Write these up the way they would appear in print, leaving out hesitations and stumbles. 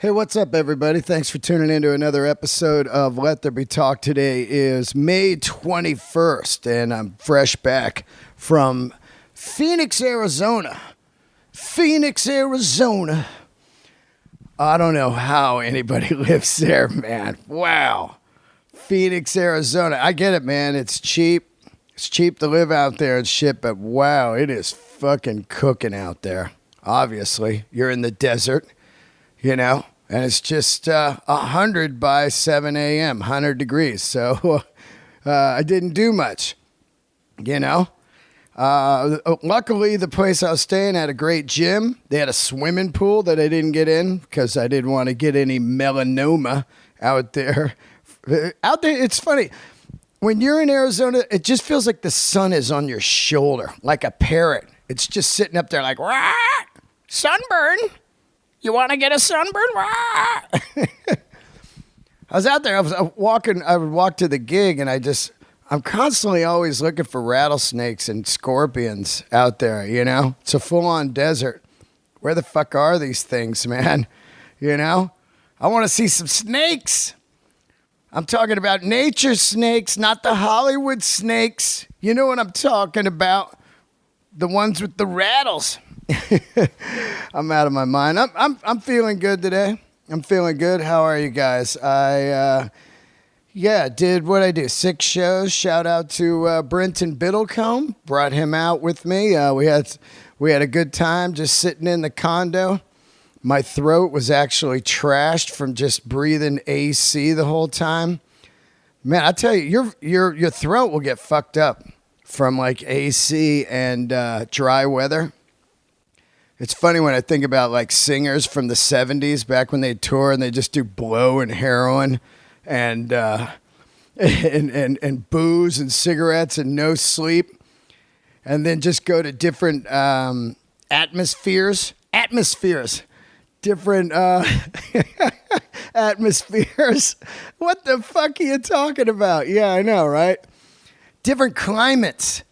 Hey, what's up, everybody? Thanks for tuning in to another episode of Let There Be Talk. Today is May 21st, and I'm fresh back from Phoenix, Arizona. I don't know how anybody lives there, man. Wow. Phoenix, Arizona. I get it, man. It's cheap. It's cheap to live out there and shit, but wow, it is fucking cooking out there. Obviously, you're in the desert, you know, and it's just 100 by 7 a.m., 100 degrees. So I didn't do much, you know. Luckily, the place I was staying had a great gym. They had a swimming pool that I didn't get in because I didn't want to get any melanoma out there. Out there, it's funny. When you're in Arizona, it just feels like the sun is on your shoulder, like a parrot. It's just sitting up there like, rah, sunburn. You want to get a sunburn? Rah. I was out there. I would walk to the gig, and I'm constantly always looking for rattlesnakes and scorpions out there, you know? It's a full-on desert. Where the fuck are these things, man? You know? I want to see some snakes. I'm talking about nature snakes, not the Hollywood snakes. You know what I'm talking about? The ones with the rattles. I'm out of my mind. I'm feeling good today. I'm feeling good. How are you guys? Did what I do. 6 shows. Shout out to Brenton Biddlecombe. Brought him out with me. We had a good time just sitting in the condo. My throat was actually trashed from just breathing AC the whole time. Man, I tell you, your throat will get fucked up from like AC and dry weather. It's funny when I think about like singers from the 70s back when they tour and they just do blow and heroin and booze and cigarettes and no sleep, and then just go to different atmospheres, different atmospheres. What the fuck are you talking about? Yeah, I know, right? Different climates,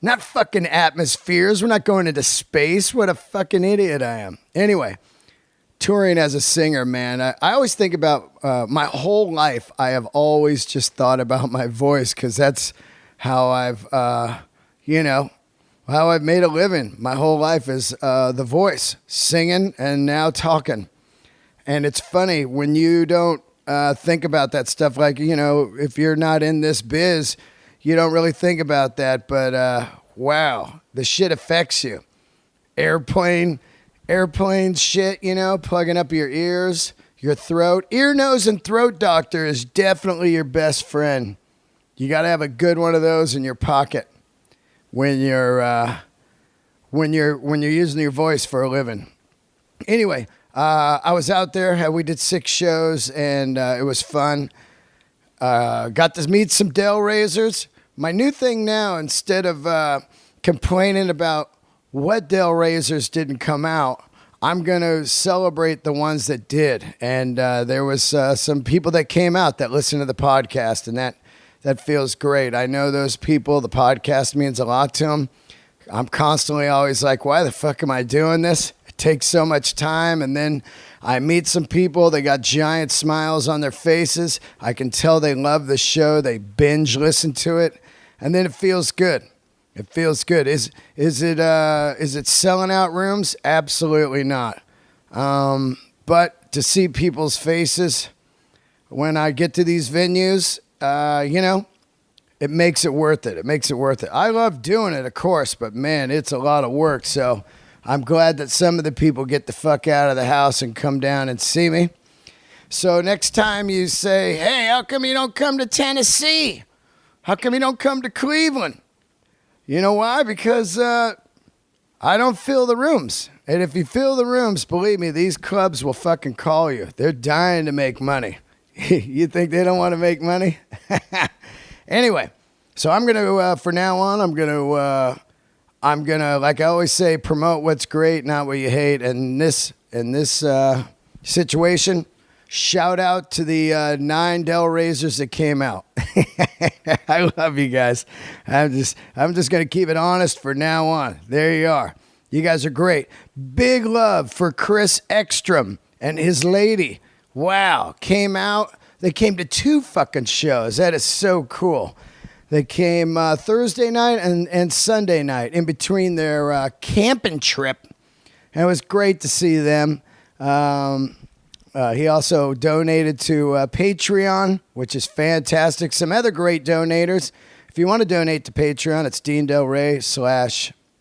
not fucking atmospheres. We're not going into space. What a fucking idiot I am. Anyway, touring as a singer, man. I always think about my whole life. I have always just thought about my voice because that's how I've, how I've made a living. My whole life is the voice, singing and now talking. And it's funny when you don't think about that stuff. Like, you know, if you're not in this biz, you don't really think about that. But wow, the shit affects you. Airplane shit, you know, plugging up your ears, your throat. Ear, nose, and throat doctor is definitely your best friend. You got to have a good one of those in your pocket when you're using your voice for a living. Anyway, I was out there. We did 6 shows, and it was fun. Got to meet some Dell razors. My new thing now, instead of complaining about what Dell razors didn't come out, I'm going to celebrate the ones that did. And there was some people that came out that listened to the podcast, and that feels great. I know those people. The podcast means a lot to them. I'm constantly always like, why the fuck am I doing this? It takes so much time. And then I meet some people. They got giant smiles on their faces. I can tell they love the show. They binge listen to it. And then it feels good. It feels good. Is it selling out rooms? Absolutely not. But to see people's faces when I get to these venues, it makes it worth it. It makes it worth it. I love doing it, of course, but man, it's a lot of work. So I'm glad that some of the people get the fuck out of the house and come down and see me. So next time you say, hey, how come you don't come to Tennessee? How come you don't come to Cleveland? You know why? Because I don't fill the rooms. And if you fill the rooms, believe me, these clubs will fucking call you. They're dying to make money. You think they don't want to make money? Anyway, so I'm going to, for now on, I'm going to, like I always say, promote what's great, not what you hate. And in this situation, shout out to the 9 Dell razors that came out. I love you guys. I'm just going to keep it honest for now on. There you are. You guys are great. Big love for Chris Ekstrom and his lady, wow, came out. They came to 2 fucking shows. That is so cool. They came Thursday night and Sunday night in between their camping trip. And it was great to see them. He also donated to Patreon, which is fantastic. Some other great donators. If you want to donate to Patreon, it's Dean Del Rey /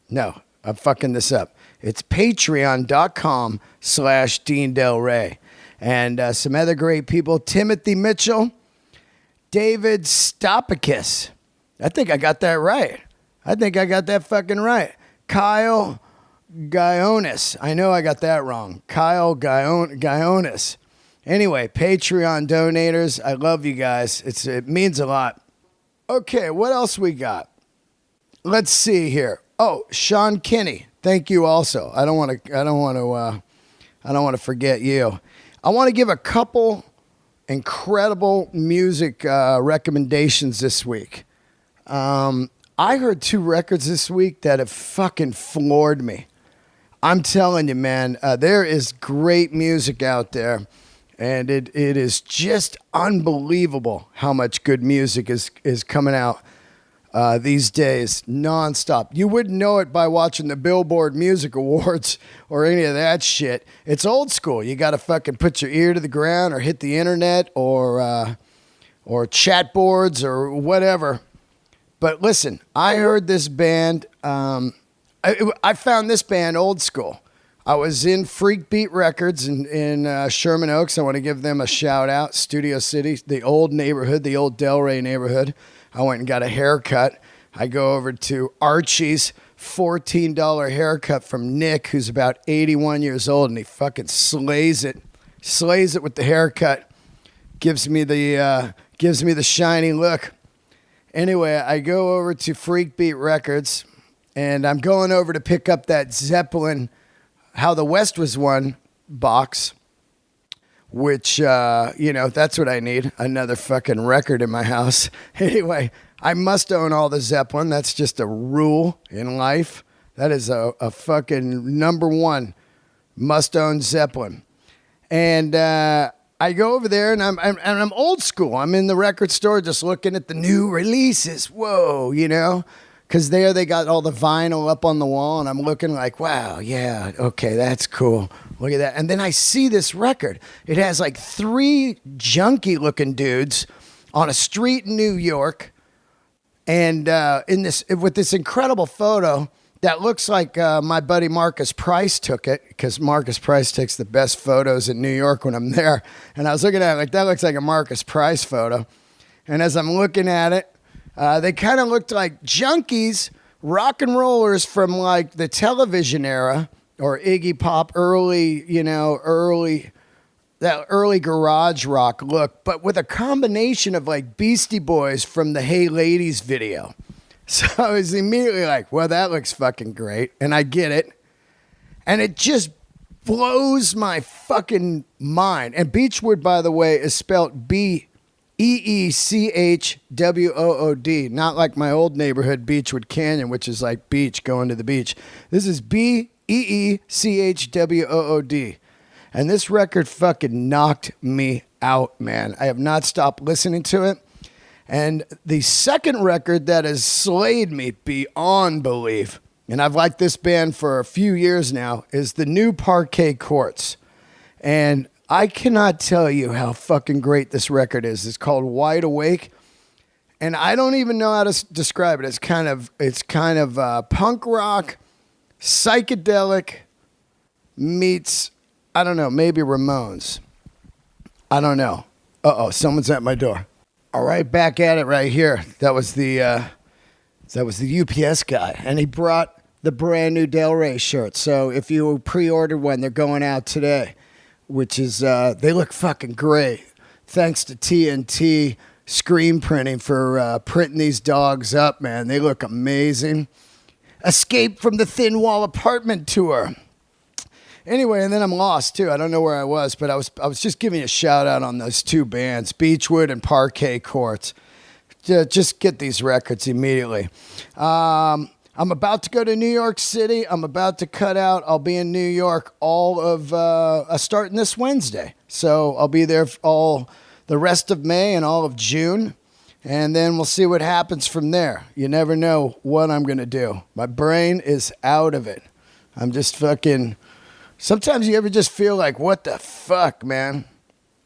no, I'm fucking this up. It's patreon.com/Dean Del Rey. And some other great people, Timothy Mitchell, David Stopakis. I think I got that right. I think I got that fucking right. Kyle Guionis. I know I got that wrong. Kyle Guionis. Anyway, Patreon donators, I love you guys. It means a lot. Okay, what else we got? Let's see here. Oh, Sean Kinney. Thank you also. I don't want to forget you. I want to give a couple incredible music recommendations this week. I heard 2 records this week that have fucking floored me. I'm telling you, man, there is great music out there, and it is just unbelievable how much good music is coming out these days, nonstop. You wouldn't know it by watching the Billboard Music Awards or any of that shit. It's old school. You got to fucking put your ear to the ground or hit the internet or chat boards or whatever. But listen, I heard this band. I found this band old school. I was in Freak Beat Records in Sherman Oaks. I want to give them a shout out. Studio City, the old neighborhood, the old Del Rey neighborhood. I went and got a haircut. I go over to Archie's, $14 haircut from Nick, who's about 81 years old, and he fucking slays it with the haircut. Gives me the shiny look. Anyway, I go over to Freak Beat Records, and I'm going over to pick up that Zeppelin How the West Was Won box, which, that's what I need. Another fucking record in my house. Anyway, I must own all the Zeppelin. That's just a rule in life. That is a fucking number one. Must own Zeppelin. And I go over there, and I'm old school. I'm in the record store just looking at the new releases. Whoa, because there they got all the vinyl up on the wall, and I'm looking like, wow, yeah, okay, that's cool. Look at that. And then I see this record. It has like 3 junky-looking dudes on a street in New York, and with this incredible photo that looks like my buddy Marcus Price took it, because Marcus Price takes the best photos in New York when I'm there. And I was looking at it like, that looks like a Marcus Price photo. And as I'm looking at it, they kind of looked like junkies, rock and rollers from like the television era or Iggy Pop, early garage rock look, but with a combination of like Beastie Boys from the Hey Ladies video. So I was immediately like, well, that looks fucking great. And I get it. And it just blows my fucking mind. And Beechwood, by the way, is spelled Beechwood, not like my old neighborhood, Beechwood Canyon, which is like beach, going to the beach. This is Beechwood. And this record fucking knocked me out, man. I have not stopped listening to it. And the second record that has slayed me beyond belief, and I've liked this band for a few years now, is the new Parquet Courts. And I cannot tell you how fucking great this record is. It's called Wide Awake. And I don't even know how to describe it. It's kind of punk rock, psychedelic, meets, I don't know, maybe Ramones. I don't know. Uh-oh, someone's at my door. All right, back at it right here. That was the UPS guy, and he brought the brand new Del Rey shirt. So if you pre-ordered one, they're going out today, which is, they look fucking great. Thanks to TNT screen printing for printing these dogs up, man. They look amazing. Escape from the Thin Wall Apartment Tour. Anyway, and then I'm lost too. I don't know where I was, but I was just giving a shout out on those 2 bands, Beechwood and Parquet Courts. Just get these records immediately. I'm about to go to New York City. I'm about to cut out. I'll be in New York all of starting this Wednesday. So I'll be there all the rest of May and all of June. And then we'll see what happens from there. You never know what I'm going to do. My brain is out of it. I'm just fucking... Sometimes you ever just feel like, what the fuck, man?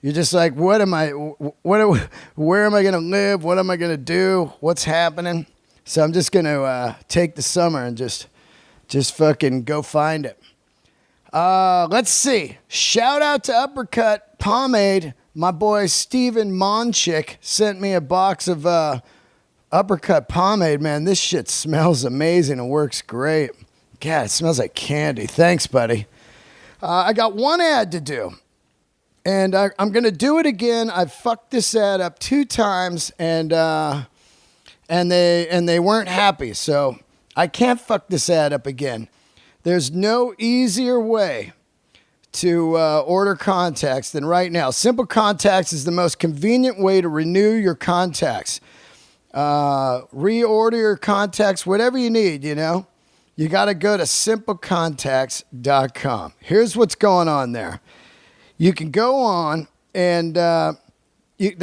You're just like, where am I going to live? What am I going to do? What's happening? So I'm just going to take the summer and just fucking go find it. Let's see. Shout out to Uppercut Pomade. My boy Steven Monchick sent me a box of Uppercut Pomade. Man, this shit smells amazing and works great. God, it smells like candy. Thanks, buddy. I got one ad to do. And I'm going to do it again. I fucked this ad up 2 times, and they weren't happy. So I can't fuck this ad up again. There's no easier way to order contacts than right now. Simple Contacts is the most convenient way to renew your contacts. Reorder your contacts, whatever you need, you know. You got to go to simplecontacts.com. Here's what's going on there. You can go on and the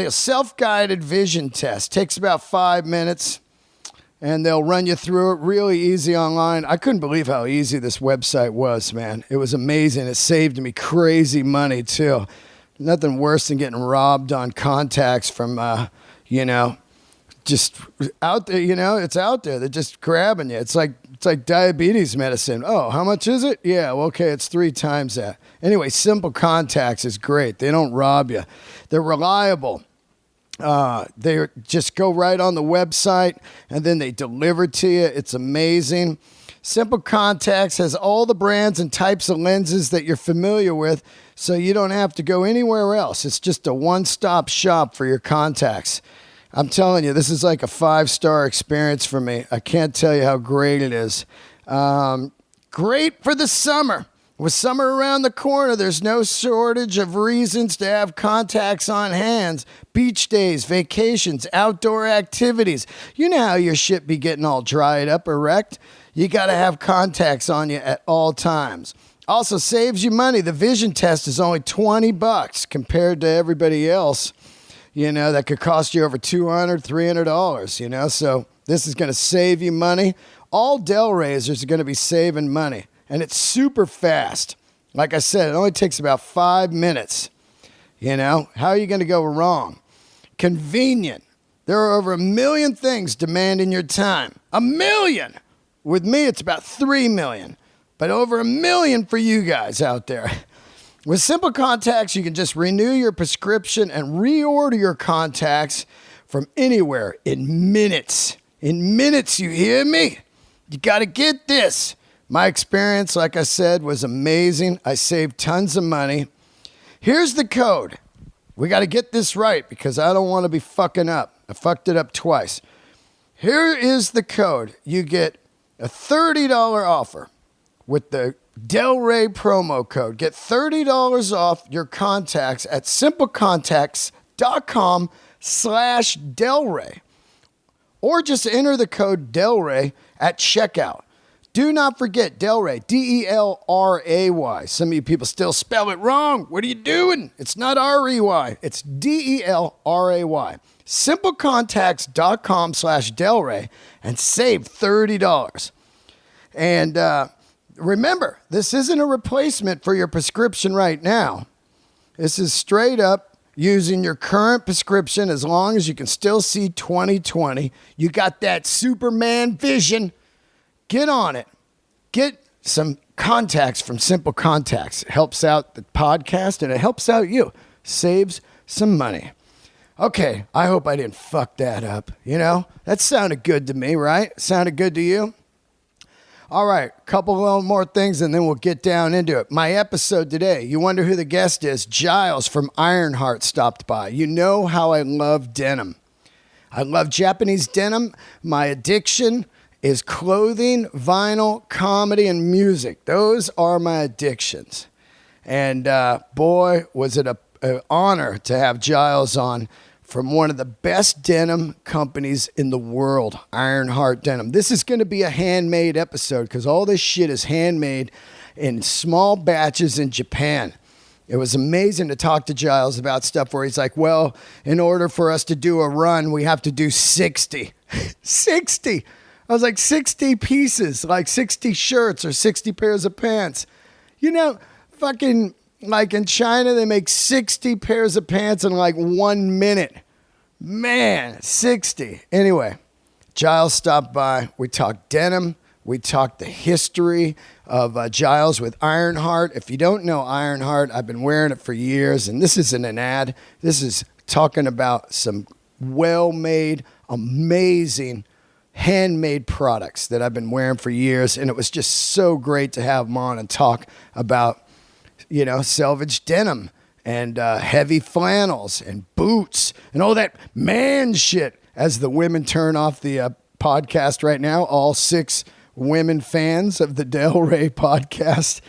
self-guided vision test takes about 5 minutes, and they'll run you through it really easy online. I couldn't believe how easy this website was, man. It was amazing. It saved me crazy money, too. Nothing worse than getting robbed on contacts from, just out there, it's out there. They're just grabbing you. It's like diabetes medicine. Oh, how much is it? Yeah, well, okay, it's 3 times that. Anyway, Simple Contacts is great. They don't rob you. They're reliable. They just go right on the website, and then they deliver to you. It's amazing. Simple Contacts has all the brands and types of lenses that you're familiar with, so you don't have to go anywhere else. It's just a one-stop shop for your contacts. I'm telling you, this is like a 5-star experience for me. I can't tell you how great it is. Great for the summer. With summer around the corner, there's no shortage of reasons to have contacts on hand. Beach days, vacations, outdoor activities. You know how your shit be getting all dried up or wrecked. You got to have contacts on you at all times. Also saves you money. The vision test is only $20 compared to everybody else. That could cost you over $200, $300, So this is going to save you money. All Dell razors are going to be saving money. And it's super fast. Like I said, it only takes about 5 minutes. How are you going to go wrong? Convenient. There are over 1 million things demanding your time. 1 million. With me, it's about 3 million. But over 1 million for you guys out there. With Simple Contacts, you can just renew your prescription and reorder your contacts from anywhere in minutes. In minutes, you hear me? You got to get this. My experience, like I said, was amazing. I saved tons of money. Here's the code. We got to get this right because I don't want to be fucking up. I fucked it up twice. Here is the code. You get a $30 offer with the Delray promo code. Get $30 off your contacts at simplecontacts.com/Delray. Or just enter the code Delray at checkout. Do not forget Delray, D-E-L-R-A-Y. Some of you people still spell it wrong. What are you doing? It's not R-E-Y. It's D-E-L-R-A-Y. Simplecontacts.com/Delray and save $30. And remember, this isn't a replacement for your prescription right now. This is straight up using your current prescription as long as you can still see 20/20. You got that Superman vision. Get on it. Get some contacts from Simple Contacts. It helps out the podcast and it helps out you. Saves some money. Okay, I hope I didn't fuck that up. That sounded good to me, right? Sounded good to you? All right, a couple little more things and then we'll get down into it. My episode today, you wonder who the guest is? Giles from Ironheart stopped by. You know how I love denim. I love Japanese denim. My addiction is clothing, vinyl, comedy, and music. Those are my addictions. And boy, was it an honor to have Giles on from one of the best denim companies in the world, Ironheart Denim. This is going to be a handmade episode because all this shit is handmade in small batches in Japan. It was amazing to talk to Giles about stuff where he's like, well, in order for us to do a run, we have to do 60. 60. I was like, 60 pieces, like 60 shirts or 60 pairs of pants. You know, fucking, like in China, they make 60 pairs of pants in like 1 minute. Man, 60. Anyway, Giles stopped by. We talked denim. We talked the history of Giles with Ironheart. If you don't know Ironheart, I've been wearing it for years, and this isn't an ad. This is talking about some well-made, amazing, handmade products that I've been wearing for years, and it was just so great to have them on and talk about, you know, selvage denim and heavy flannels and boots and all that man shit. As the women turn off the podcast right now, all 6 women fans of the Del Rey podcast.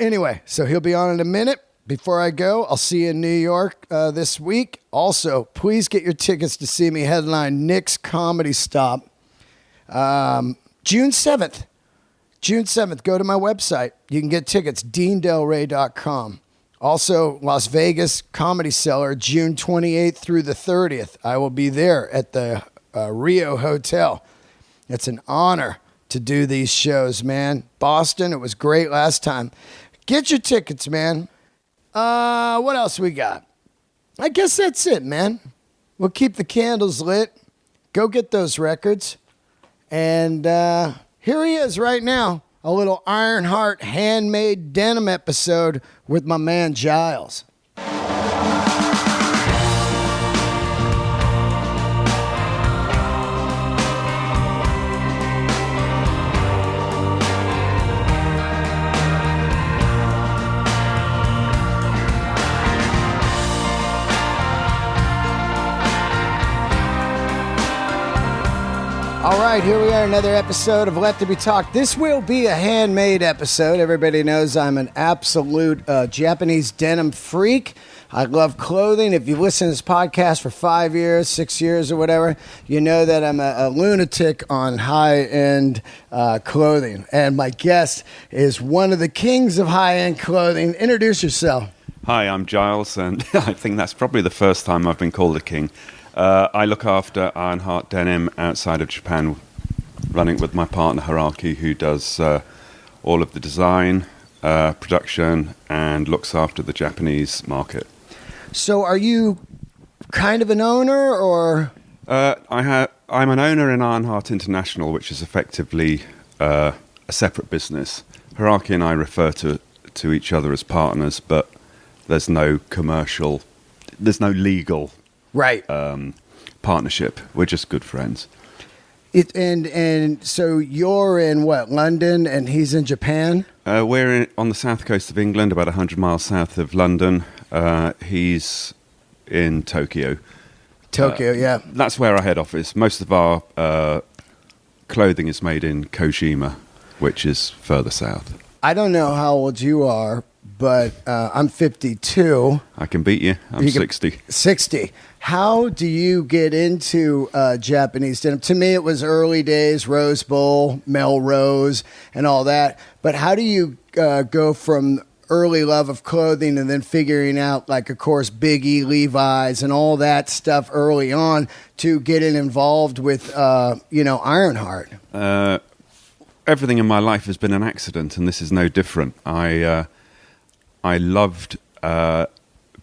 Anyway, so he'll be on in a minute. Before I go, I'll see you in New York this week. Also, please get your tickets to see me headline Nick's Comedy Stop June 7th. June 7th, go to my website. You can get tickets, deandelrey.com. Also, Las Vegas Comedy Cellar, June 28th through the 30th. I will be there at the Rio Hotel. It's an honor to do these shows, man. Boston, it was great last time. Get your tickets, man. What else we got? I guess that's it, man. We'll keep the candles lit. Go get those records. And here he is right now. A little Ironheart handmade denim episode with my man Giles. All right, here we are, another episode of Let There Be Talk. This will be a handmade episode. Everybody knows I'm an absolute Japanese denim freak. I love clothing. If you've listened to this podcast for 5 years, 6 years or whatever, you know that I'm a lunatic on high-end clothing. And my guest is one of the kings of high-end clothing. Introduce yourself. Hi, I'm Giles, and I think that's probably the first time I've been called a king. I look after Ironheart Denim outside of Japan, running with my partner Haraki, who does all of the design, production, and looks after the Japanese market. So are you kind of an owner, or? I'm an owner in Ironheart International, which is effectively a separate business. Haraki and I refer to each other as partners, but there's no legal right partnership. We're just good friends. And so you're in what, London, and he's in Japan? We're on the south coast of England, about 100 miles south of London. He's in Tokyo. Yeah. That's where our head office. Most of our clothing is made in Kojima, which is further south. I don't know how old you are, but I'm 52. I can beat you. I'm 60. 60. How do you get into Japanese denim? To me, it was early days, Rose Bowl, Melrose, and all that. But how do you go from early love of clothing and then figuring out, like, of course, Big E, Levi's, and all that stuff early on to getting involved with, Ironheart? Everything in my life has been an accident, and this is no different. I loved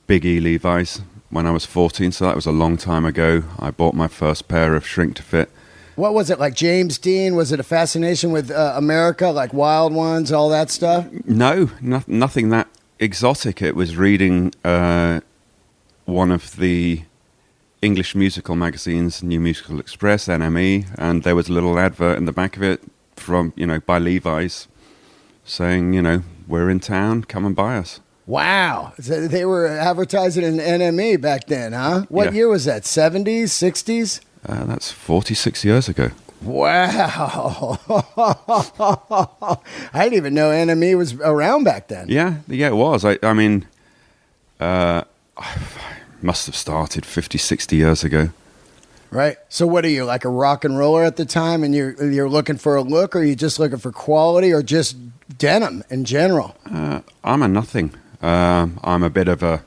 Big E Levi's when I was 14, so that was a long time ago. I bought my first pair of shrink to fit. What was it, like James Dean? Was it a fascination with America, like Wild Ones, all that stuff? No, nothing that exotic. It was reading one of the English musical magazines, New Musical Express, NME, and there was a little advert in the back of it from, by Levi's saying, we're in town, come and buy us. Wow. So they were advertising in NME back then, huh? What year was that, 70s, 60s? That's 46 years ago. Wow. I didn't even know NME was around back then. Yeah, it was. I mean, must have started 50, 60 years ago. Right. So what are you, like a rock and roller at the time, and you're looking for a look, or are you just looking for quality, or just denim in general? I'm a nothing. I'm a bit of a...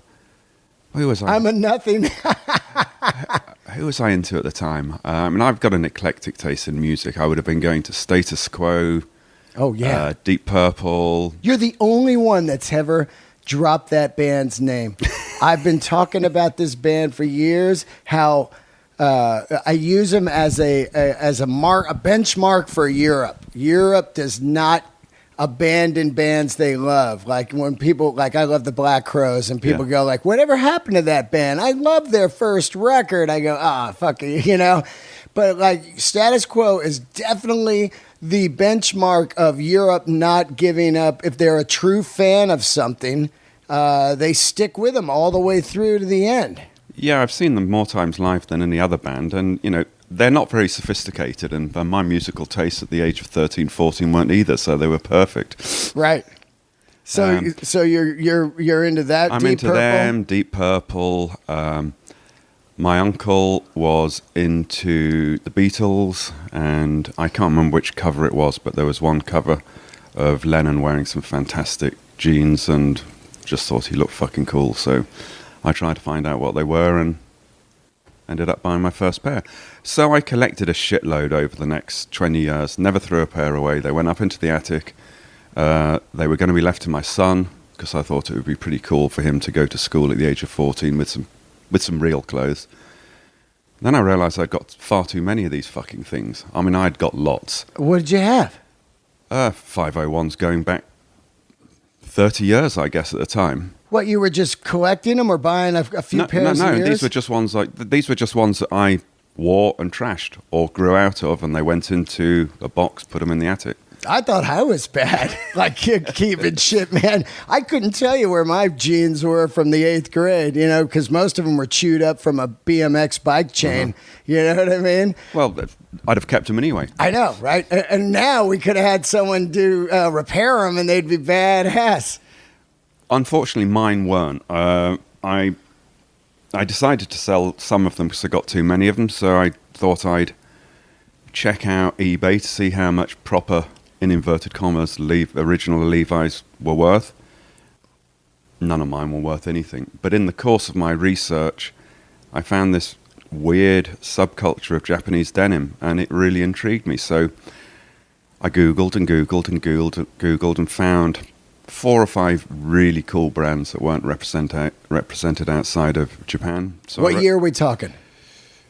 Who was I? I'm a nothing. Who was I into at the time? I've got an eclectic taste in music. I would have been going to Status Quo. Oh, yeah. Deep Purple. You're the only one that's ever dropped that band's name. I've been talking about this band for years, how... I use them as a benchmark for Europe. Europe does not abandon bands they love. Like when people, like I love the Black Crowes, and people go like, "Whatever happened to that band? I love their first record." I go, fuck it, you know. But like Status Quo is definitely the benchmark of Europe not giving up. If they're a true fan of something, they stick with them all the way through to the end. Yeah, I've seen them more times live than any other band, and, you know, they're not very sophisticated, and my musical tastes at the age of 13, 14 weren't either, so they were perfect. Right. So you're into that? I'm Deep into Purple? them, Deep Purple. My uncle was into the Beatles, and I can't remember which cover it was, but there was one cover of Lennon wearing some fantastic jeans, and just thought he looked fucking cool, so... I tried to find out what they were and ended up buying my first pair. So I collected a shitload over the next 20 years, never threw a pair away. They went up into the attic. They were going to be left to my son because I thought it would be pretty cool for him to go to school at the age of 14 with some real clothes. Then I realised I'd got far too many of these fucking things. I mean, I'd got lots. What did you have? 501s going back 30 years, I guess, at the time. What, you were just collecting them or buying a few pairs of yours? No, these were just ones that I wore and trashed or grew out of, and they went into a box, put them in the attic. I thought I was bad, like keeping shit, man. I couldn't tell you where my jeans were from the 8th grade, you know, because most of them were chewed up from a BMX bike chain. You know what I mean? Well, I'd have kept them anyway. I know, right? And now we could have had someone do repair them, and they'd be badass. Unfortunately, mine weren't. I decided to sell some of them because I got too many of them, so I thought I'd check out eBay to see how much proper, in inverted commas, original Levi's were worth. None of mine were worth anything. But in the course of my research, I found this weird subculture of Japanese denim, and it really intrigued me. So I Googled and found 4 or 5 really cool brands that weren't represented outside of Japan. So what year are we talking?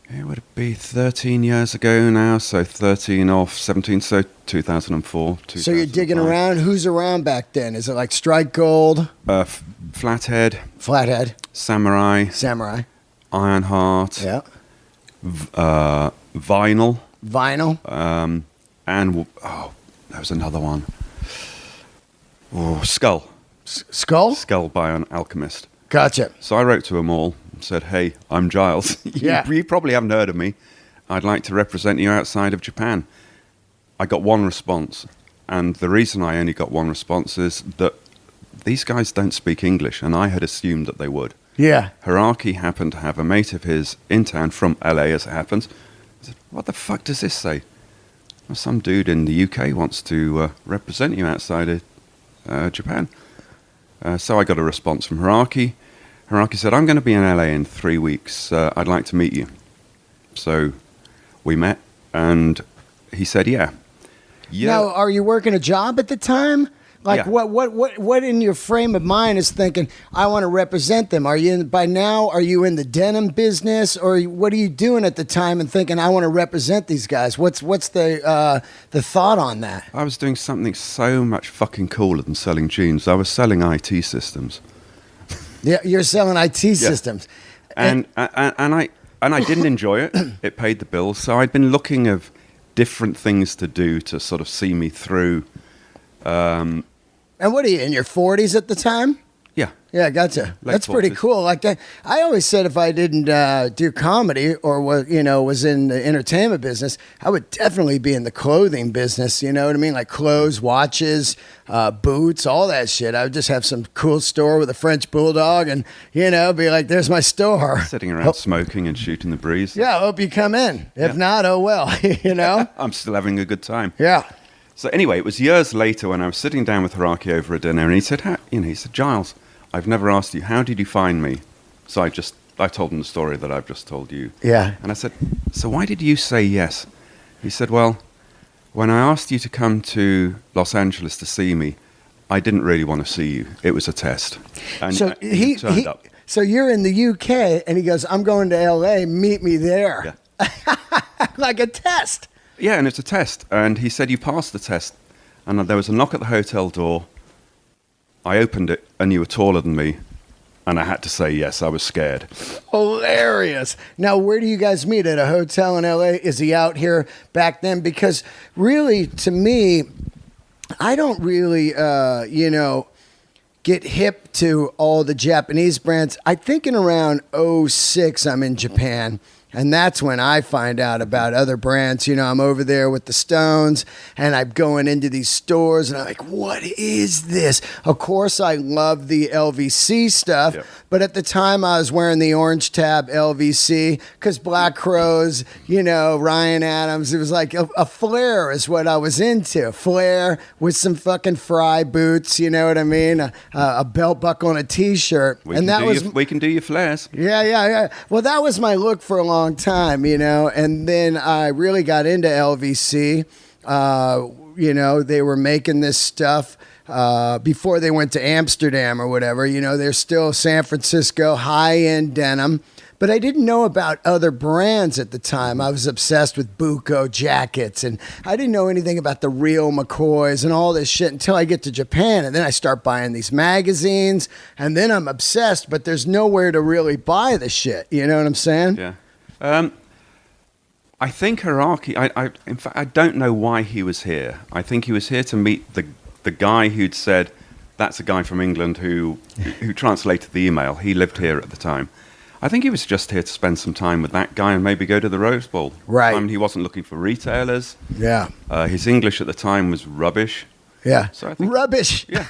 It would be 13 years ago now, so 13 off 17, so 2004. So you're digging around. Who's around back then? Is it like Strike Gold? Flathead. Samurai. Ironheart. Yeah. Vinyl. And there was another one. Oh, Skull. Skull? Skull by an Alchemist. Gotcha. So I wrote to them all and said, "Hey, I'm Giles. You probably haven't heard of me. I'd like to represent you outside of Japan." I got one response, and the reason I only got one response is that these guys don't speak English, and I had assumed that they would. Yeah. Hiraki happened to have a mate of his in town from LA, as it happens. I said, "What the fuck does this say?" Well, some dude in the UK wants to represent you outside of Japan. So I got a response from Hiraki. Hiraki said, "I'm going to be in LA in 3 weeks. I'd like to meet you." So we met, and he said, yeah. Now, are you working a job at the time? Like, yeah. What in your frame of mind is thinking, I want to represent them? Are you in the denim business, or what are you doing at the time and thinking, I want to represent these guys? What's the thought on that? I was doing something so much fucking cooler than selling jeans. I was selling IT systems. Yeah, you're selling IT systems, and I didn't enjoy it. It paid the bills, so I'd been looking of different things to do to sort of see me through. And what are you, in your 40s at the time? Yeah. Yeah, gotcha. Late That's pretty 40s. cool. Like that, I always said if I didn't do comedy or was in the entertainment business, I would definitely be in the clothing business. You know what I mean? Like clothes, watches, boots, all that shit. I would just have some cool store with a French bulldog, and be like, "There's my store." Sitting around smoking and shooting the breeze. Yeah, I hope you come in. If Yeah. not, oh well. I'm still having a good time. Yeah. So anyway, it was years later when I was sitting down with Hiraki over a dinner, and he said, he said, Giles, I've never asked you, how did you find me? So I told him the story that I've just told you. Yeah. And I said, so why did you say yes? He said, well, when I asked you to come to Los Angeles to see me, I didn't really want to see you. It was a test. And So he turned up. So you're in the UK, and he goes, "I'm going to LA. Meet me there." Yeah. Like a test. Yeah, and it's a test. And he said, you passed the test. And there was a knock at the hotel door. I opened it, and you were taller than me. And I had to say yes. I was scared. Hilarious. Now, where do you guys meet? At a hotel in LA? Is he out here back then? Because really, to me, I don't really, get hip to all the Japanese brands. I think in around '06, I'm in Japan. And that's when I find out about other brands. I'm over there with the Stones, and I'm going into these stores, and I'm like, what is this? Of course, I love the LVC stuff, Yep. but at the time, I was wearing the orange tab LVC because Black Crowes, Ryan Adams, it was like a flare is what I was into. Flare with some fucking Fry boots, you know what I mean? A belt buckle and a T-shirt. We can do your flares. Yeah. Well, that was my look for a long time, and then I really got into LVC. They were making this stuff before they went to Amsterdam or whatever. They're still San Francisco high-end denim. But I didn't know about other brands at the time. I was obsessed with Buko jackets, and I didn't know anything about the real McCoys and all this shit until I get to Japan. And then I start buying these magazines, and then I'm obsessed, but there's nowhere to really buy the shit. You know what I'm saying? Yeah. I think Hiraki, in fact, I don't know why he was here. I think he was here to meet the guy who'd said, that's a guy from England who translated the email. He lived here at the time. I think he was just here to spend some time with that guy and maybe go to the Rose Bowl. Right. I mean, he wasn't looking for retailers. Yeah. His English at the time was rubbish. Yeah. So I think, Rubbish. Yeah.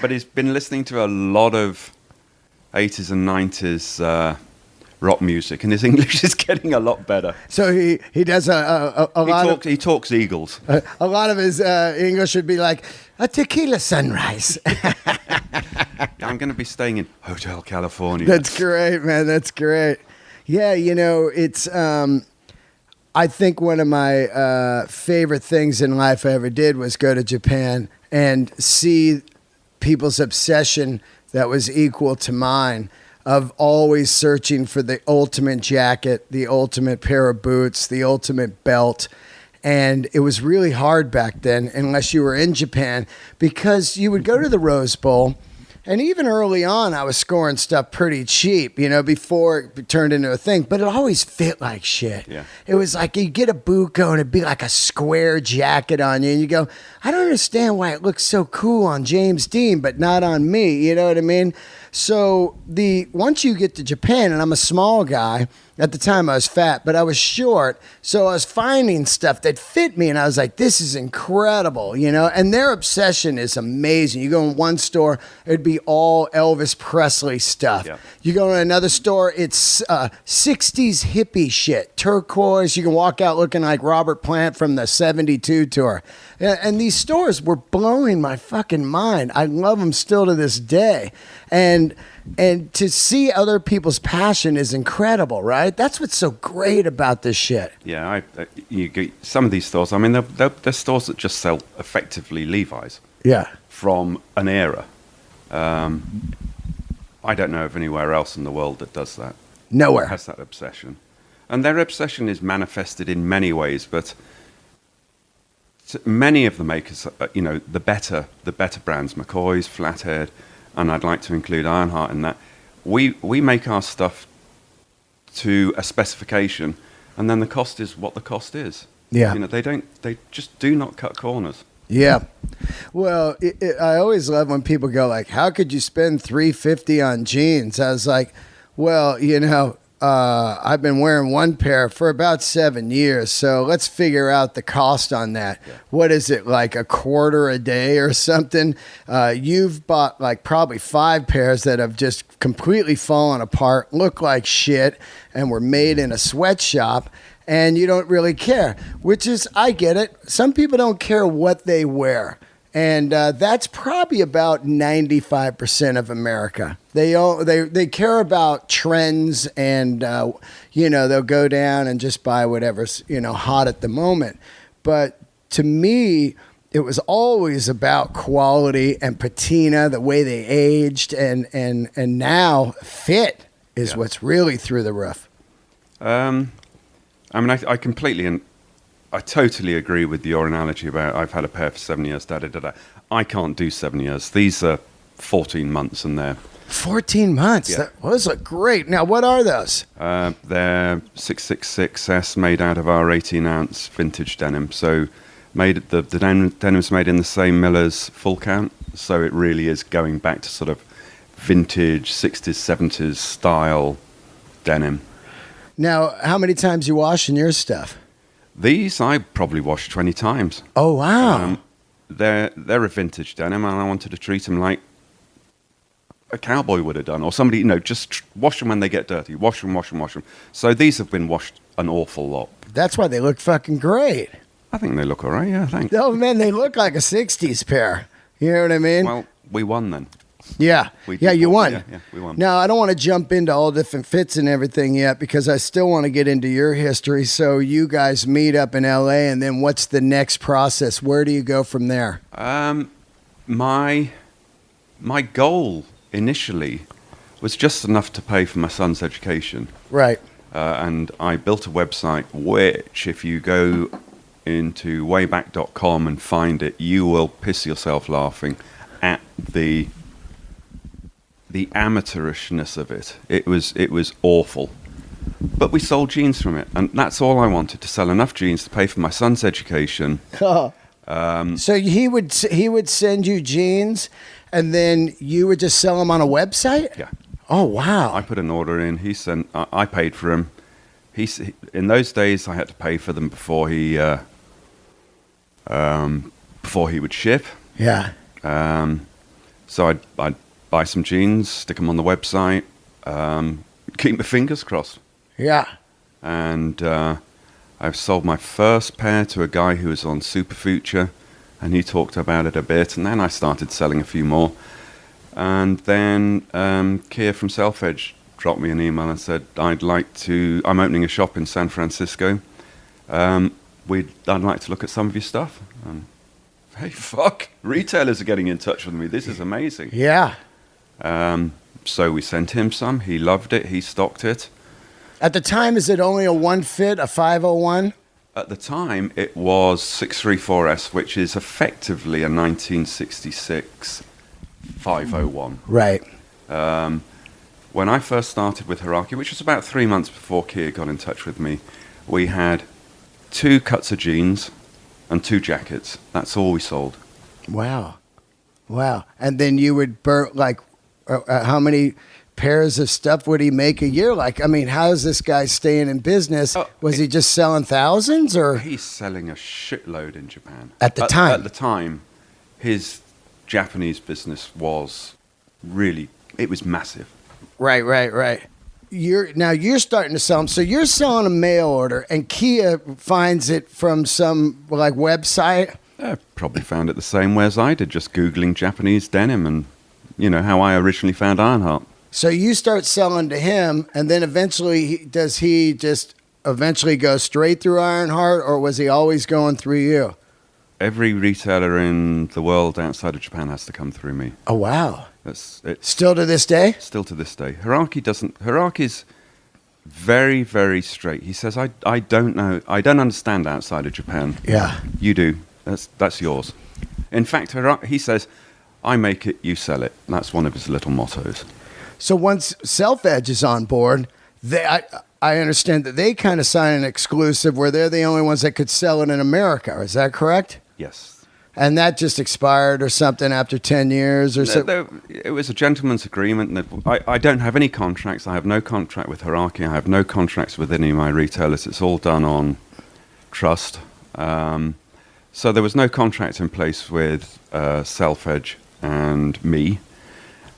But he's been listening to a lot of 80s and 90s rock music, and his English is getting a lot better. So he does a lot He talks Eagles. a lot of his English would be like a tequila sunrise. I'm going to be staying in Hotel California. That's great, man. That's great. Yeah, it's. I think one of my favorite things in life I ever did was go to Japan and see people's obsession that was equal to mine of always searching for the ultimate jacket, the ultimate pair of boots, the ultimate belt. And it was really hard back then, unless you were in Japan, because you would go to the Rose Bowl. And even early on, I was scoring stuff pretty cheap, before it turned into a thing. But it always fit like shit. Yeah. It was like you get a Buko and it'd be like a square jacket on you. And you go, I don't understand why it looks so cool on James Dean, but not on me. You know what I mean? So once you get to Japan, and I'm a small guy, at the time I was fat, but I was short. So I was finding stuff that fit me, and I was like, this is incredible, And their obsession is amazing. You go in one store, it'd be all Elvis Presley stuff. Yeah. You go in another store, it's 60s hippie shit, turquoise. You can walk out looking like Robert Plant from the 72 tour. And these stores were blowing my fucking mind. I love them still to this day. And to see other people's passion is incredible, right? That's what's so great about this shit. Yeah, you get some of these stores. I mean, they're stores that just sell effectively Levi's. Yeah. From an era. I don't know of anywhere else in the world that does that. Nowhere. Has that obsession. And their obsession is manifested in many ways, but many of the makers, the better brands, McCoy's, Flathead, and I'd like to include Ironheart in that. We make our stuff to a specification, and then the cost is what the cost is. Yeah. They just do not cut corners. Yeah. Well, I always love when people go like, "How could you spend $350 on jeans?" I was like, "Well, I've been wearing one pair for about 7 years, so let's figure out the cost on that. Yeah. What is it, like a quarter a day or something? You've bought like probably 5 pairs that have just completely fallen apart, look like shit, and were made in a sweatshop." And you don't really care, which is, I get it. Some people don't care what they wear. And that's probably about 95% of America. They care about trends, and they'll go down and just buy whatever's hot at the moment. But to me, it was always about quality and patina, the way they aged, and now fit is what's really through the roof. I mean, I completely and I totally agree with your analogy about I've had a pair for 7 years, da-da-da-da. I can't do 7 years. These are 14 months and they're... 14 months? Yeah. Those look great. Now, what are those? They're 666S made out of our 18-ounce vintage denim. So the denim's made in the same mill as Full Count. So it really is going back to sort of vintage 60s, 70s style denim. Now, how many times you washing your stuff? These I probably washed 20 times. Oh, wow. They're a vintage denim, and I wanted to treat them like a cowboy would have done, or somebody, just wash them when they get dirty. Wash them. So these have been washed an awful lot. That's why they look fucking great. I think they look all right, yeah, thanks. Oh, man, they look like a 60s pair. You know what I mean? Well, we won then. Yeah. You won. Yeah, we won. Now, I don't want to jump into all different fits and everything yet because I still want to get into your history. So you guys meet up in LA, and then what's the next process? Where do you go from there? My goal initially was just enough to pay for my son's education. Right. And I built a website which, if you go into wayback.com and find it, you will piss yourself laughing at the amateurishness of it. It was awful. But we sold jeans from it, and that's all I wanted, to sell enough jeans to pay for my son's education. So he would send you jeans, and then you would just sell them on a website? Yeah. Oh, wow. I put an order in. I paid for them. In those days, I had to pay for them before he would ship. Yeah. So I'd buy some jeans, stick them on the website, keep my fingers crossed. Yeah. And I've sold my first pair to a guy who was on Superfuture, and he talked about it a bit, and then I started selling a few more. And then Keir from Self Edge dropped me an email and said, I'm opening a shop in San Francisco. I'd like to look at some of your stuff. Hey, fuck, retailers are getting in touch with me. This is amazing. Yeah. So we sent him some. He loved it. He stocked it. At the time, is it only a one fit, a 501? At the time, it was 634S, which is effectively a 1966 501. Right. When I first started with Hiraki, which was about 3 months before Keir got in touch with me, we had 2 cuts of jeans and 2 jackets. That's all we sold. Wow. And then you would burn, like, how many pairs of stuff would he make a year? Like, I mean, how is this guy staying in business? Was he just selling thousands, or? He's selling a shitload in Japan. At the time? At the time, his Japanese business was really, it was massive. Right. You're starting to sell them. So you're selling a mail order, and Kia finds it from some, like, website? Probably found it the same way as I did, just Googling Japanese denim and, how I originally found Ironheart. So you start selling to him, and then eventually, does he just eventually go straight through Ironheart, or was he always going through you? Every retailer in the world outside of Japan has to come through me. Oh, wow. That's it. Still to this day? Still to this day. Hiraki's very, very straight. He says, I don't know. I don't understand outside of Japan. Yeah. You do. That's yours. In fact, he says, I make it, you sell it. That's one of his little mottos. So once Self Edge is on board, I understand that they kind of sign an exclusive where they're the only ones that could sell it in America. Is that correct? Yes. And that just expired or something after 10 years or so? It was a gentleman's agreement. That I don't have any contracts. I have no contract with Hierarchy. I have no contracts with any of my retailers. It's all done on trust. So there was no contract in place with Self-Edge and me.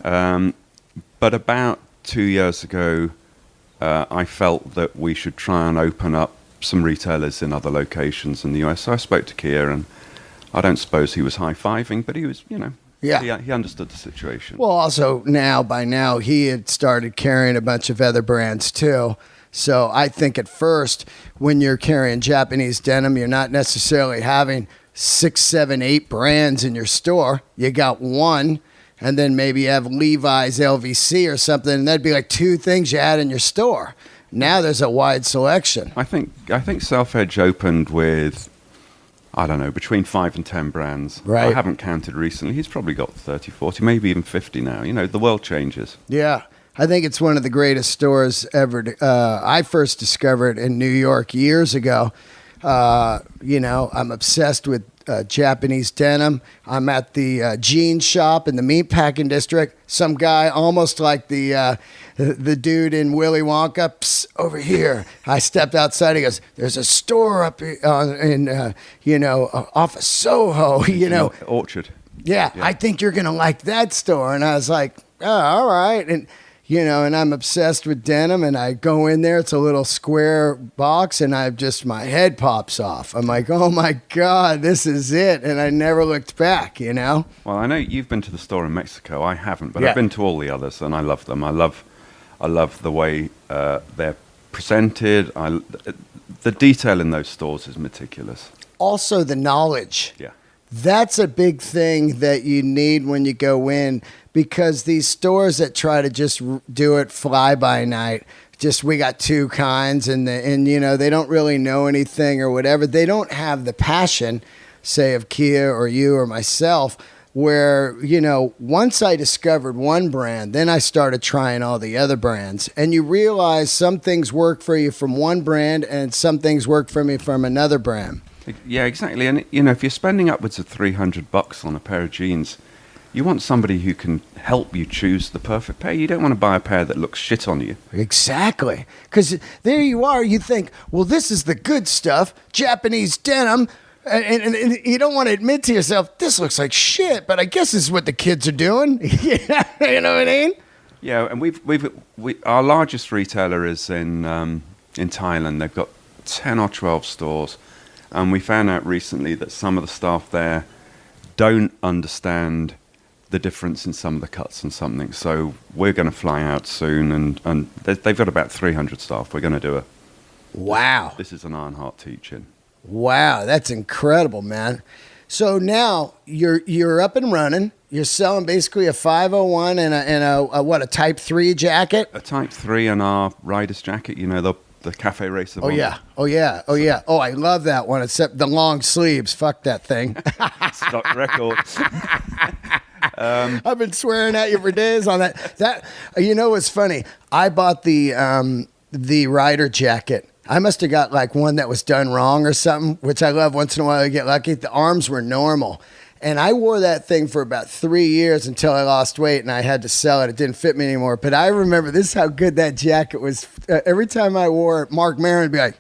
But about 2 years ago, I felt that we should try and open up some retailers in other locations in the US. So I spoke to Keir, and I don't suppose he was high-fiving, but he was, he understood the situation. Well, also by now, he had started carrying a bunch of other brands too. So I think at first, when you're carrying Japanese denim, you're not necessarily having 6, 7, 8 brands in your store. You got one, and then maybe you have Levi's LVC or something, and that'd be like 2 things you had in your store. Now there's a wide selection. I think Self-Edge opened with, I don't know, between 5 and 10 brands. Right. I haven't counted recently. He's probably got 30, 40, maybe even 50 now. The world changes. Yeah. I think it's one of the greatest stores ever. I first discovered in New York years ago. I'm obsessed with Japanese denim. I'm at the jean shop in the meatpacking district. Some guy almost like the dude in Willy Wonka, "Psst, over here." I stepped outside. He goes, "There's a store up off of Soho, Orchard. Yeah, I think you're going to like that store." And I was like, "Oh, all right." And I'm obsessed with denim, and I go in there. It's a little square box, and my head pops off. I'm like, oh my God, this is it. And I never looked back, Well, I know you've been to the store in Mexico. I haven't, but Yeah. I've been to all the others, and I love them. I love the way they're presented. The detail in those stores is meticulous. Also, the knowledge. Yeah. That's a big thing that you need when you go in, because these stores that try to just do it fly by night, we got 2 kinds, and they don't really know anything or whatever. They don't have the passion, say, of Kia or you or myself, where, once I discovered one brand, then I started trying all the other brands, and you realize some things work for you from one brand and some things work for me from another brand. Yeah, exactly. And if you're spending upwards of $300 on a pair of jeans, you want somebody who can help you choose the perfect pair. You don't want to buy a pair that looks shit on you. Exactly. Because there you are, you think, well, this is the good stuff, Japanese denim, and you don't want to admit to yourself, this looks like shit, but I guess this is what the kids are doing. You know what I mean? Yeah, and our largest retailer is in Thailand. They've got 10 or 12 stores. And we found out recently that some of the staff there don't understand the difference in some of the cuts and something. So we're going to fly out soon, and they've got about 300 staff. We're going to do Wow. This is an Ironheart teaching. Wow, that's incredible, man. So now you're up and running. You're selling basically a 501 and a Type 3 jacket? A Type 3 and our rider's jacket, the Cafe Racer. Oh, yeah. Oh, I love that one, except the long sleeves. Fuck that thing. Stock record. I've been swearing at you for days on that. What's funny? I bought the rider jacket. I must have got like one that was done wrong or something, which I love. Once in a while I get lucky. The arms were normal. And I wore that thing for about 3 years until I lost weight and I had to sell it. It didn't fit me anymore. But I remember, this is how good that jacket was. Every time I wore it, Mark Maron would be like,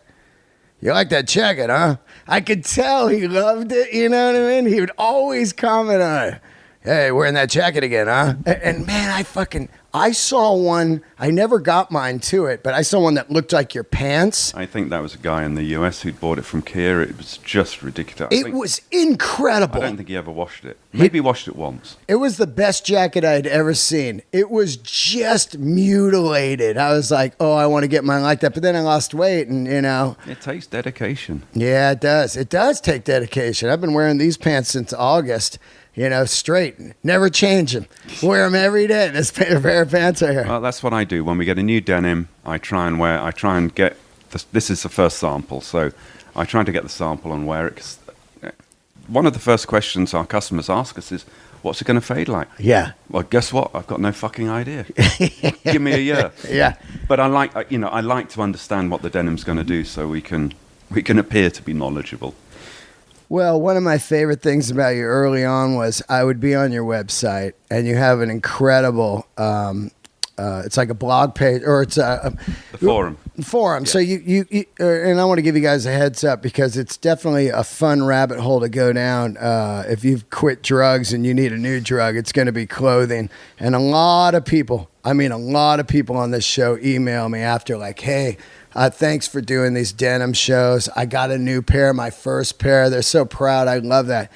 "You like that jacket, huh?" I could tell he loved it, you know what I mean? He would always comment on it. "Hey, wearing that jacket again, huh?" And man, I saw one. I never got mine to it, but I saw one that looked like your pants. I think that was a guy in the US who'd bought it from Keir. It was just ridiculous. It was incredible. I don't think he ever washed it. Maybe washed it once. It was the best jacket I'd ever seen. It was just mutilated. I was like, oh, I want to get mine like that. But then I lost weight and, It takes dedication. Yeah, it does. It does take dedication. I've been wearing these pants since August. Straight. Never change them. Wear them every day. This pair of pants right here. Well, that's what I do. When we get a new denim, I try and get, this is the first sample, so I try to get the sample and wear it. 'Cause one of the first questions our customers ask us is, what's it going to fade like? Yeah. Well, guess what? I've got no fucking idea. Give me a year. Yeah. But I like to understand what the denim's going to do so we can appear to be knowledgeable. Well, one of my favorite things about you early on was I would be on your website, and you have an incredible. It's like a blog page, or it's a forum. Forum. Yeah. So you and I want to give you guys a heads up because it's definitely a fun rabbit hole to go down. If you've quit drugs and you need a new drug, it's going to be clothing. And a lot of people on this show email me after like, hey. Thanks for doing these denim shows. I got a new pair, my first pair. They're so proud. I love that.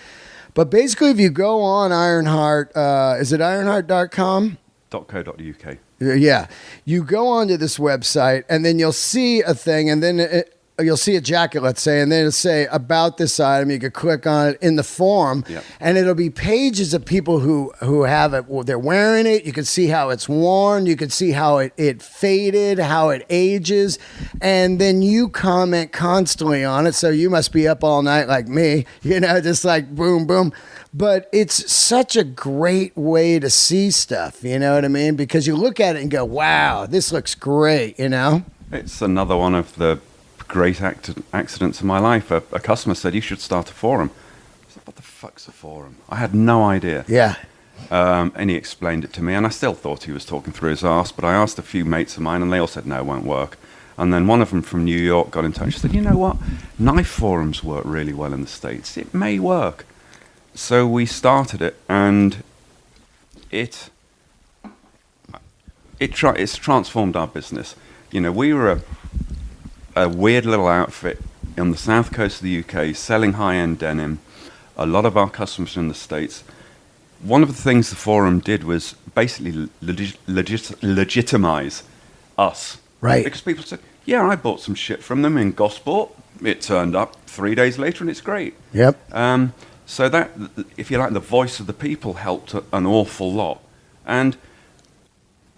But basically, if you go on Ironheart, is it ironheart.com? .co.uk. Yeah. You go onto this website, and then you'll see a thing, and then you'll see a jacket, let's say, and then it'll say about this item. You could click on it in the forum, Yep. and it'll be pages of people who have it. Well, they're wearing it. You can see how it's worn. You can see how it faded, how it ages, and then you comment constantly on it. So you must be up all night like me, just like boom, boom. But it's such a great way to see stuff, you know what I mean? Because you look at it and go, wow, this looks great, It's another one of the great accidents in my life. A customer said, you should start a forum. I said, what the fuck's a forum? I had no idea. Yeah. And he explained it to me, and I still thought he was talking through his arse, but I asked a few mates of mine, and they all said, no, it won't work. And then one of them from New York got in touch and said, you know what? Knife forums work really well in the States. It may work. So we started it, and it's transformed our business. We were a weird little outfit on the south coast of the UK selling high-end denim. A lot of our customers are in the States. One of the things the forum did was basically legitimize us. Right. Because people said, yeah, I bought some shit from them in Gosport. It turned up 3 days later and it's great. Yep. So that, if you like, the voice of the people helped an awful lot. And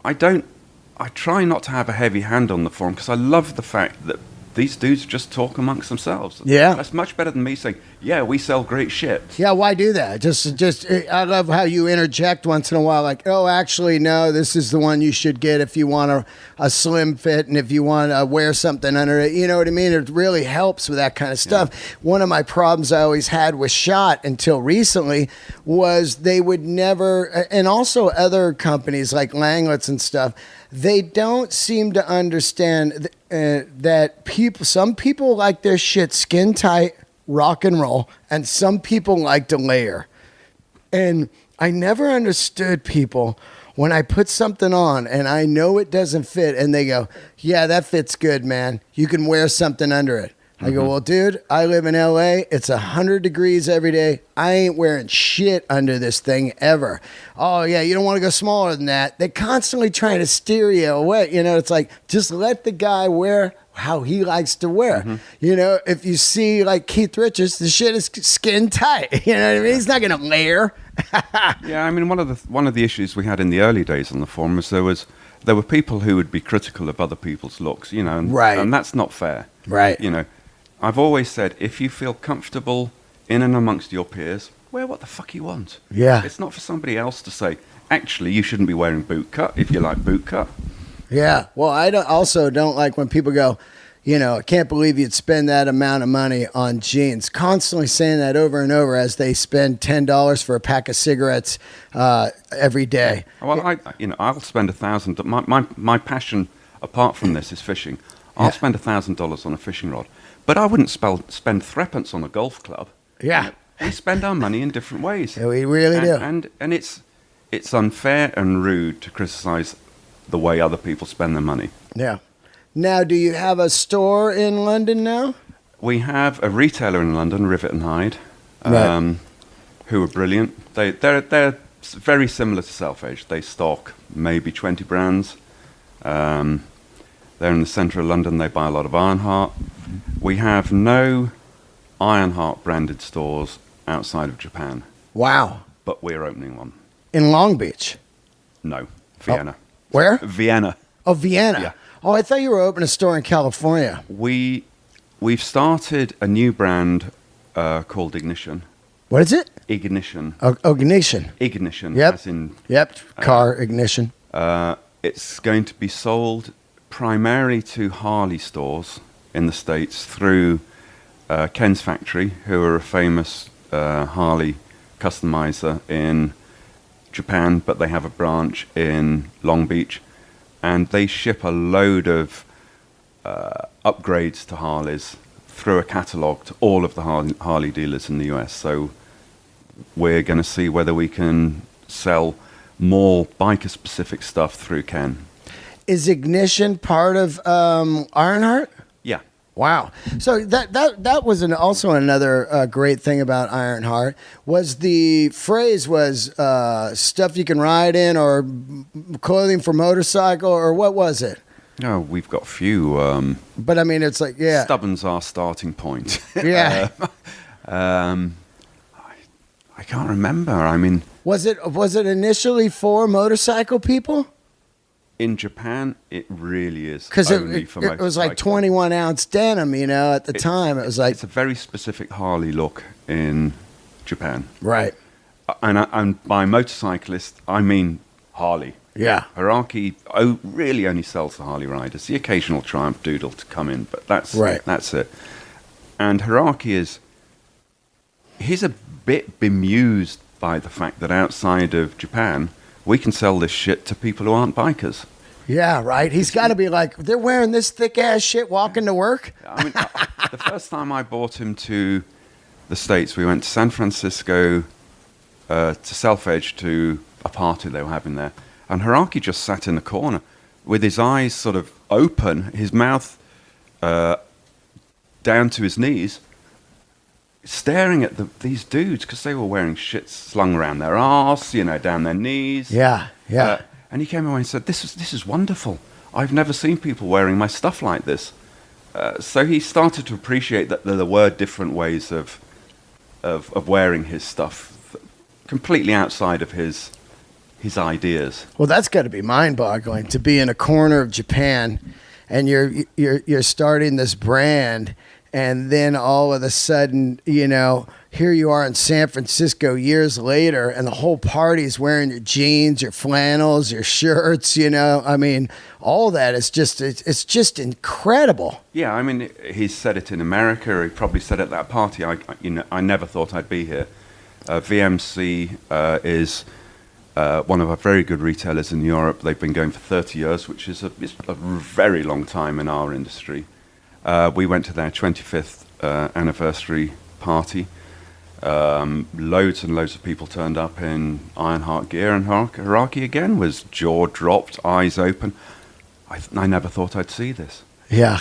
I try not to have a heavy hand on the forum because I love the fact that these dudes just talk amongst themselves. Yeah. That's much better than me saying, yeah, we sell great shit. Yeah, why do that? Just I love how you interject once in a while, like, oh, actually, no, this is the one you should get if you want a slim fit and if you want to wear something under it. You know what I mean? It really helps with that kind of stuff. Yeah. One of my problems I always had with Shot until recently was they would never, and also other companies like Langlet's and stuff, they don't seem to understand that some people like their shit skin tight, rock and roll, and some people like to layer. And I never understood people when I put something on and I know it doesn't fit and they go, yeah, that fits good, man. You can wear something under it. I go, well, dude, I live in LA. It's 100 degrees every day. I ain't wearing shit under this thing ever. Oh, yeah, you don't want to go smaller than that. They're constantly trying to steer you away. It's like, just let the guy wear how he likes to wear. Mm-hmm. If you see like Keith Richards, the shit is skin tight. You know what I mean? He's not going to layer. Yeah, I mean, one of the issues we had in the early days on the forum was there were people who would be critical of other people's looks, right. And that's not fair. Right. I've always said, if you feel comfortable in and amongst your peers, wear what the fuck you want. Yeah. It's not for somebody else to say, actually, you shouldn't be wearing boot cut if you like boot cut. Yeah. Well, I don't like when people go, I can't believe you'd spend that amount of money on jeans. Constantly saying that over and over as they spend $10 for a pack of cigarettes every day. Well, I'll spend $1,000. My passion, apart from this, is fishing. I'll spend $1,000 on a fishing rod. But I wouldn't spend threepence on a golf club. Yeah. We spend our money in different ways. Yeah, we really do. And it's unfair and rude to criticize the way other people spend their money. Yeah. Now, do you have a store in London now? We have a retailer in London, Rivet and Hyde, right. Who are brilliant. They're very similar to Self-Edge. They stock maybe 20 brands. They're in the centre of London. They buy a lot of Ironheart. We have no Ironheart branded stores outside of Japan. Wow. But we're opening one. In Long Beach? No, Vienna. Oh. Where? Vienna. Oh, Vienna. Yeah. Oh, I thought you were opening a store in California. We've started a new brand called Ignition. What is it? Ignition. Ignition. Ignition. Yep. As in, car ignition. It's going to be sold primarily to Harley stores in the States through Ken's Factory, who are a famous Harley customizer in Japan, but they have a branch in Long Beach, and they ship a load of upgrades to Harleys through a catalogue to all of the Harley dealers in the US. So we're going to see whether we can sell more biker-specific stuff through Ken. Is Ignition part of Ironheart? Yeah. Wow. So that was also another great thing about Ironheart was the phrase was stuff you can ride in or clothing for motorcycle, or what was it? No, we've got a few. But I mean, it's like, yeah. Stubborn's our starting point. Yeah. I can't remember. I mean, was it initially for motorcycle people? In Japan, it really is. Because only for it was like 21-ounce denim, at the time. It was like... It's a very specific Harley look in Japan. Right. And by motorcyclist, I mean Harley. Yeah. Hiraki really only sells the Harley riders. The occasional Triumph Doodle to come in, but that's it. And Hiraki he's a bit bemused by the fact that outside of Japan, we can sell this shit to people who aren't bikers. Yeah, right. He's got to be like, they're wearing this thick-ass shit walking to work? I mean, the first time I brought him to the States, we went to San Francisco to Self-Edge to a party they were having there. And Hiraki just sat in the corner with his eyes sort of open, his mouth down to his knees, staring at these dudes because they were wearing shit slung around their arse, down their knees. Yeah, yeah. And he came away and said, "This is wonderful. I've never seen people wearing my stuff like this." So he started to appreciate that there were different ways of wearing his stuff, completely outside of his ideas. Well, that's got to be mind-boggling to be in a corner of Japan, and you're starting this brand, and then all of a sudden, here you are in San Francisco years later, and the whole party's wearing your jeans, your flannels, your shirts. I mean, all that is it's just incredible. Yeah, I mean, he said it in America. He probably said it at that party. I never thought I'd be here. VMC is one of our very good retailers in Europe. They've been going for 30 years, which is a very long time in our industry. We went to their 25th anniversary party. Loads and loads of people turned up in Ironheart gear, and Hiraki again was jaw dropped, eyes open. I never thought I'd see this. Yeah.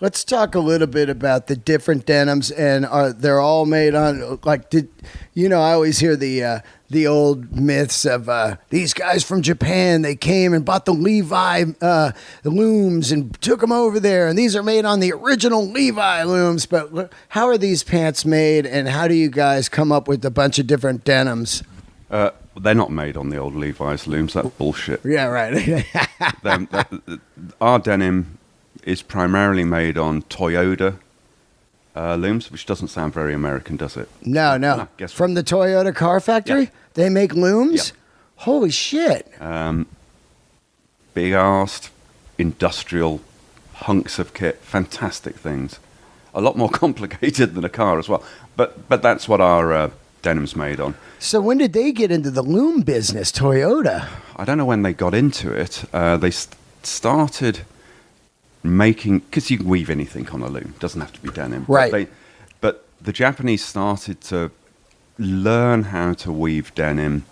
Let's talk a little bit about the different denims, and they're all made on, I always hear the old myths of these guys from Japan, they came and bought the Levi looms and took them over there, and these are made on the original Levi looms. But how are these pants made, and how do you guys come up with a bunch of different denims? They're not made on the old Levi's looms. That's bullshit. Yeah, right. Our denim is primarily made on Toyota looms, which doesn't sound very American, does it? No. From the Toyota car factory? Yeah. They make looms? Yep. Holy shit. Big-arsed, industrial hunks of kit, fantastic things. A lot more complicated than a car as well. But that's what our denim's made on. So when did they get into the loom business, Toyota? I don't know when they got into it. They started making, because you can weave anything on a loom, it doesn't have to be denim. Right. But the Japanese started to learn how to weave denim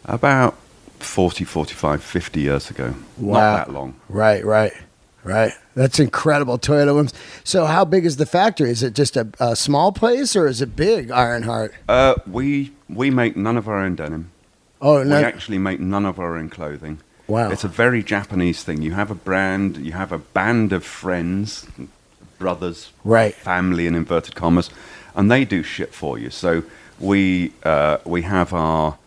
about 40, 45, 50 years ago. Wow. Not that long. Right. That's incredible, Toyota looms. So how big is the factory? Is it just a small place, or is it big, Ironheart? We make none of our own denim. Oh, no. We actually make none of our own clothing. Wow. It's a very Japanese thing. You have a brand, you have a band of friends, brothers, right, family in inverted commas, and they do shit for you. So we have our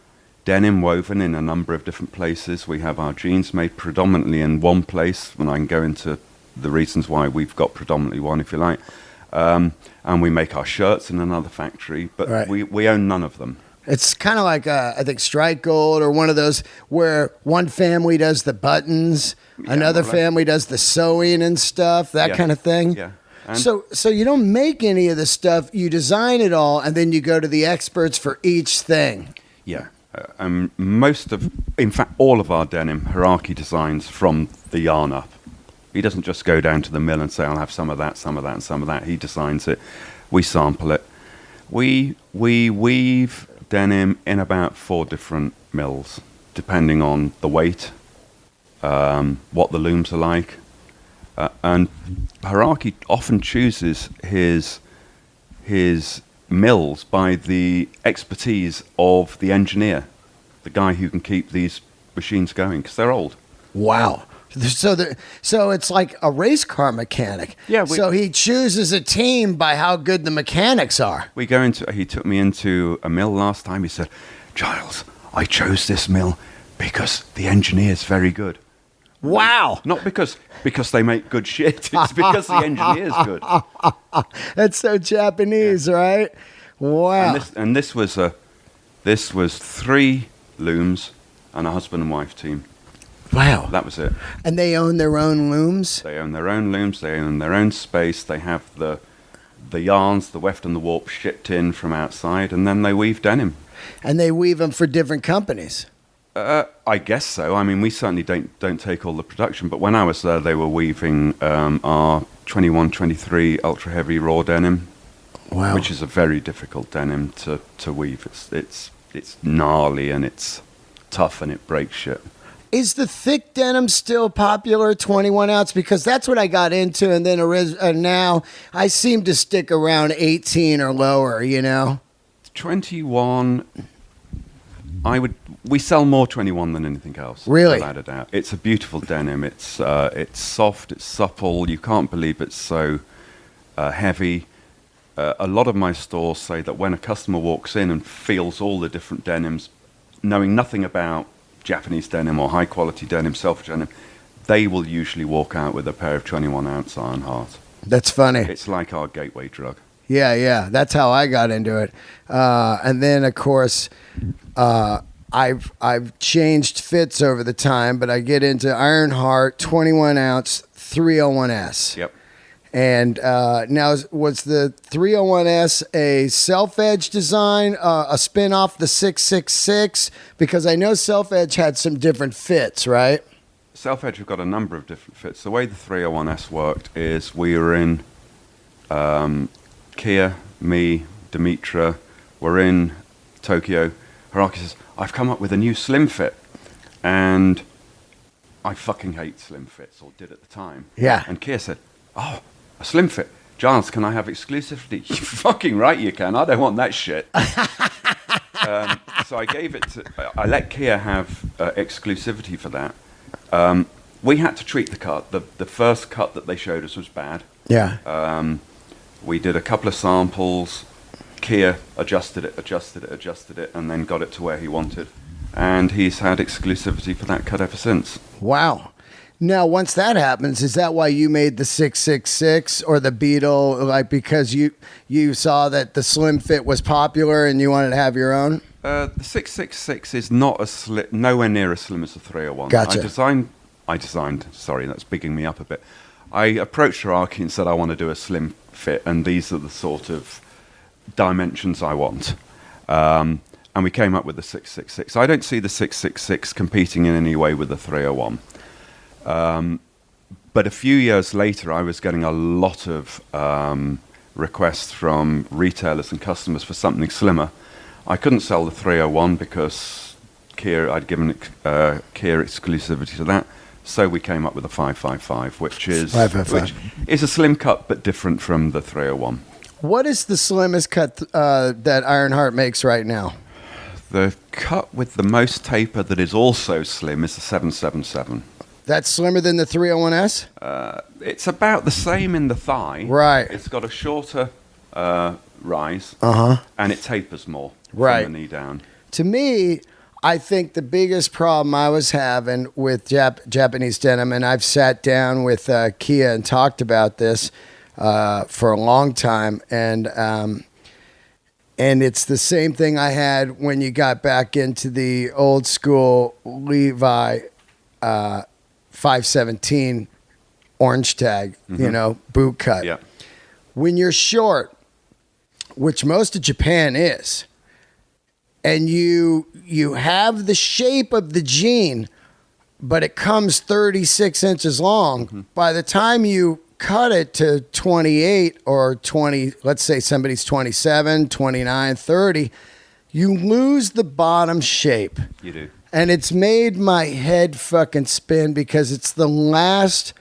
denim woven in a number of different places. We have our jeans made predominantly in one place, and I can go into the reasons why we've got predominantly one, if you like. And we make our shirts in another factory, but right, we own none of them. It's kind of like, I think, Strike Gold, or one of those where one family does the buttons, another family does the sewing and stuff, that kind of thing. Yeah. And So you don't make any of the stuff. You design it all, and then you go to the experts for each thing. yeah, in fact, all of our denim hierarchy designs from the yarn up. He doesn't just go down to the mill and say, I'll have some of that, some of that, and some of that. He designs it. We sample it. We weave denim in about 4 different mills, depending on the weight, what the looms are like. And Hierarchy often chooses his mills by the expertise of the engineer, the guy who can keep these machines going, because they're old. Wow. So it's like a race car mechanic. Yeah. So he chooses a team by how good the mechanics are. He took me into a mill last time. He said, Giles, I chose this mill because the engineer's very good. Wow. Not because they make good shit. It's because the engineer's good. That's so Japanese, right? Wow. And this was 3 looms and a husband and wife team. Wow. That was it. And they own their own looms? They own their own looms. They own their own space. They have the yarns, the weft and the warp shipped in from outside, and then they weave denim. And they weave them for different companies? I guess so. I mean, we certainly don't take all the production, but when I was there, they were weaving our 21, 23 ultra heavy raw denim, wow, which is a very difficult denim to weave. It's gnarly and it's tough and it breaks shit. Is the thick denim still popular, 21 ounce? Because that's what I got into, and then now I seem to stick around 18 or lower, 21, we sell more 21 than anything else. Really? Without a doubt. It's a beautiful denim. It's soft, it's supple. You can't believe it's so heavy. A lot of my stores say that when a customer walks in and feels all the different denims, knowing nothing about Japanese denim or high quality denim, self denim, they will usually walk out with a pair of 21 ounce Iron Heart. That's funny. It's like our gateway drug. Yeah. That's how I got into it. And then, of course, I've changed fits over the time, but I get into Iron Heart 21 ounce 301S. Yep. And now, was the 301S a self-edge design, a spin-off the 666? Because I know self-edge had some different fits, right? Self-edge have got a number of different fits. The way the 301S worked is we were in Kia, me, Dimitra, we're in Tokyo. Hierarchy says, I've come up with a new slim fit. And I fucking hate slim fits, or did at the time. Yeah. And Kia said, oh, a slim fit. Giles, can I have exclusivity? You're fucking right you can. I don't want that shit. So I gave it to... I let Kia have exclusivity for that. We had to treat the cut. The first cut that they showed us was bad. Yeah. We did a couple of samples. Kia adjusted it, and then got it to where he wanted. And he's had exclusivity for that cut ever since. Wow. Now, once that happens, is that why you made the 666 or the Beetle? Like, because you saw that the slim fit was popular and you wanted to have your own? The 666 is not nowhere near as slim as the 301. Gotcha. I designed, sorry, that's bigging me up a bit. I approached Hierarchy and said, I want to do a slim fit, and these are the sort of dimensions I want. And we came up with the 666. I don't see the 666 competing in any way with the 301. But a few years later, I was getting a lot of requests from retailers and customers for something slimmer. I couldn't sell the 301 because I'd given Kia exclusivity to that. So we came up with a 555, which is a slim cut but different from the 301. What is the slimmest cut that Ironheart makes right now? The cut with the most taper that is also slim is the 777. That's slimmer than the 301S? It's about the same in the thigh. Right. It's got a shorter rise. And it tapers more from the knee down. To me, I think the biggest problem I was having with Japanese denim, and I've sat down with Kia and talked about this for a long time, and it's the same thing I had when you got back into the old school Levi 517 orange tag, boot cut. Yeah. when you're short, which most of Japan is, and you have the shape of the jean, but it comes 36 inches long, by the time you cut it to 28 or 20, let's say somebody's 27, 29, 30, you lose the bottom shape. You do. And it's made my head fucking spin because it's the last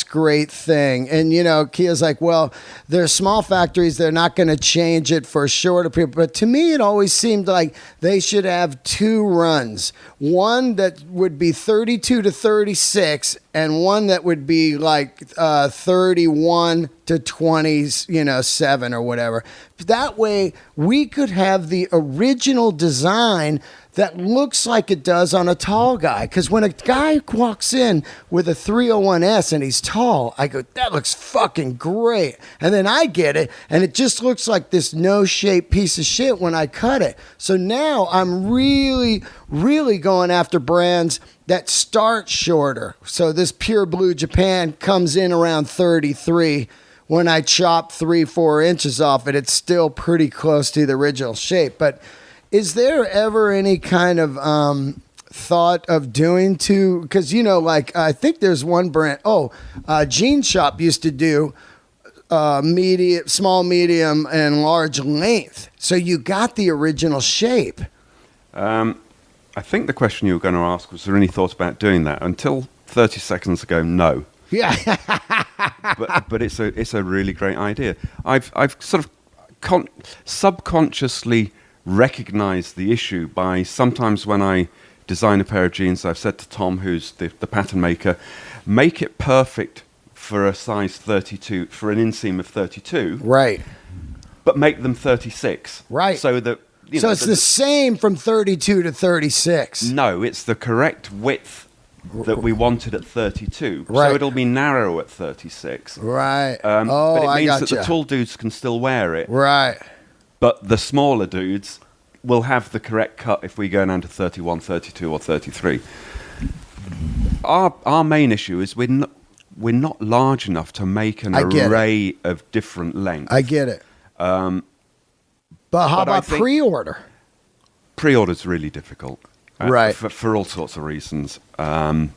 great thing. And, you know, Kia's like, well, they're small factories. They're not going to change it for shorter people. But to me, it always seemed like they should have two runs. One that would be 32 to 36 and one that would be like 31 to 27 or whatever. That way we could have the original design that looks like it does on a tall guy. Because when a guy walks in with a 301S and he's tall, I go, that looks fucking great. And then I get it, and it just looks like this no-shape piece of shit when I cut it. So now I'm really, really going after brands that start shorter. So this Pure Blue Japan comes in around 33. When I chop 3-4 inches off it, it's still pretty close to the original shape. But is there ever any kind of thought of doing because, you know, like I think there's one brand, Jean Shop used to do medium, small, medium, and large length. So you got the original shape. I think the question you were going to ask was there any thought about doing that? Until 30 seconds ago, no. Yeah. but it's a really great idea. I've sort of subconsciously recognize the issue by sometimes when I design a pair of jeans, I've said to Tom, who's the pattern maker, make it perfect for a size 32, for an inseam of 32. Right. But make them 36. Right. So that... So it's the same from 32 to 36. No, it's the correct width that we wanted at 32. Right. So it'll be narrow at 36. Right. But it means that the tall dudes can still wear it. Right. But the smaller dudes will have the correct cut if we go down to 31, 32, or 33. Our main issue is we're not large enough to make an array of different lengths. I get it. But how about pre-order? Pre-order's really difficult. Right. For all sorts of reasons. And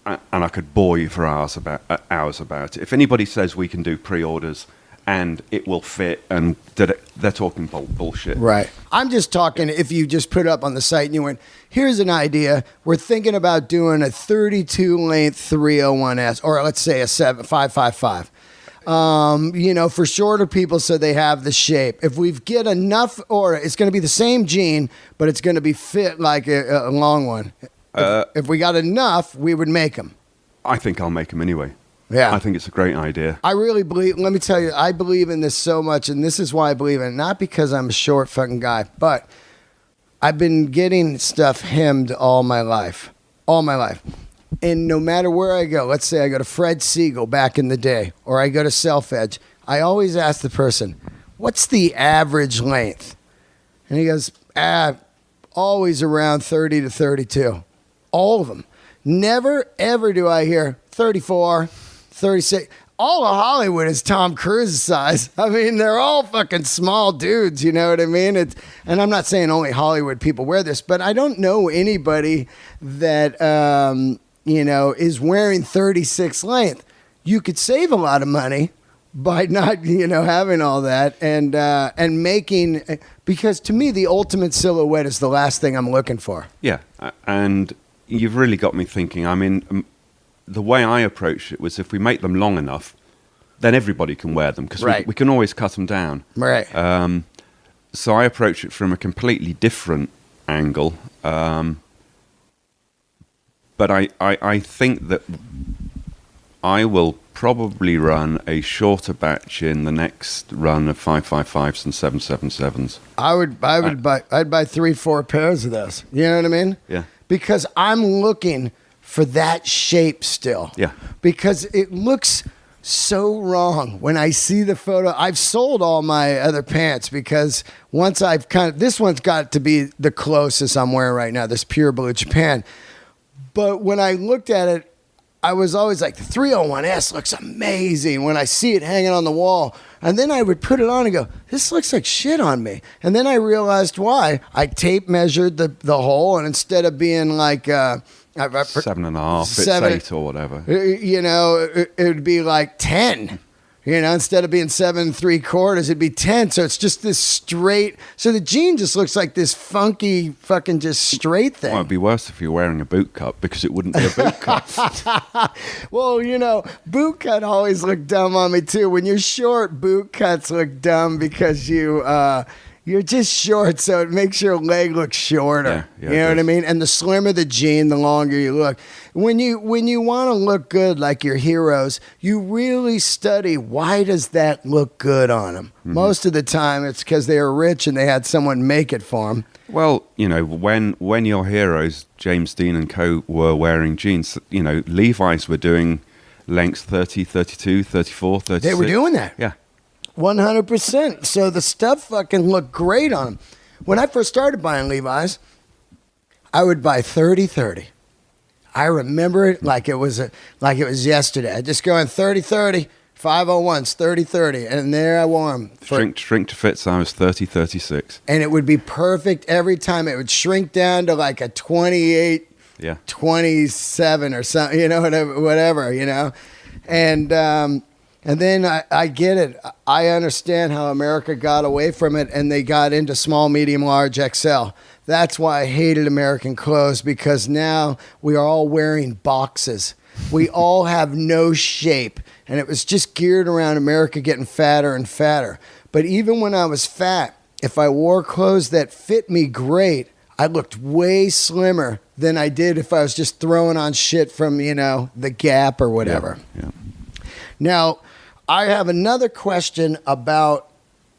I could bore you for hours about it. If anybody says we can do pre-orders and it will fit, and they're talking bullshit. Right. I'm just talking if you just put up on the site and you went, here's an idea. We're thinking about doing a 32 length 301S, or let's say a 555. For shorter people so they have the shape. If we get enough, or it's going to be the same jean, but it's going to be fit like a long one. If we got enough, we would make them. I think I'll make them anyway. Yeah. I think it's a great idea. I really believe, let me tell you, I believe in this so much, and this is why I believe in it. Not because I'm a short fucking guy, but I've been getting stuff hemmed all my life. All my life. And no matter where I go, let's say I go to Fred Siegel back in the day, or I go to Self Edge, I always ask the person, what's the average length? And he goes, always around 30 to 32. All of them. Never, ever do I hear 34, 36. All of Hollywood is Tom Cruise's size. I mean, they're all fucking small dudes, you know what I mean? And I'm not saying only Hollywood people wear this, but I don't know anybody that, is wearing 36 length. You could save a lot of money by not, having all that and making, because to me, the ultimate silhouette is the last thing I'm looking for. Yeah, and you've really got me thinking. I mean, the way I approached it was if we make them long enough, then everybody can wear them because we can always cut them down. Right. So I approach it from a completely different angle. But I think that I will probably run a shorter batch in the next run of 555s and 777s. I'd buy 3-4 pairs of those. You know what I mean? Yeah. Because I'm looking for that shape still. Yeah. Because it looks so wrong when I see the photo. I've sold all my other pants because once this one's got to be the closest I'm wearing right now, this Pure Blue Japan. But when I looked at it, I was always like, the 301S looks amazing when I see it hanging on the wall. And then I would put it on and go, this looks like shit on me. And then I realized why. I tape measured the hole, and instead of being like 7.5, it's 8 or whatever. You know, it would be like 10. You know, instead of being 7 3/4, it'd be 10. So it's just this straight. So the jean just looks like this funky fucking just straight thing. Well, it'd be worse if you're wearing a boot cut, because it wouldn't be a boot cut. Well, you know, boot cut always look dumb on me too. When you're short, boot cuts look dumb because you're just short, so it makes your leg look shorter. Yeah, you know what I mean? And the slimmer the jean, the longer you look. When you want to look good like your heroes, you really study, why does that look good on them? Mm-hmm. Most of the time, it's because they were rich and they had someone make it for them. Well, you know, when your heroes, James Dean and co, were wearing jeans, you know, Levi's were doing lengths 30, 32, 34, 36. They were doing that. Yeah. 100%. So the stuff fucking looked great on them. When I first started buying Levi's, I would buy 30-30. I remember it like it was yesterday. I just go in 30-30, 501s, 30-30, and there I wore them. Shrink to fit size 30-36. And it would be perfect every time. It would shrink down to like a 28, 27 or something, you know, whatever, you know. And then I get it. I understand how America got away from it, and they got into small, medium, large, XL. That's why I hated American clothes, because now we are all wearing boxes. We all have no shape, and it was just geared around America getting fatter and fatter. But even when I was fat, if I wore clothes that fit me great, I looked way slimmer than I did if I was just throwing on shit from, you know, the Gap or whatever. Yeah. Now, I have another question about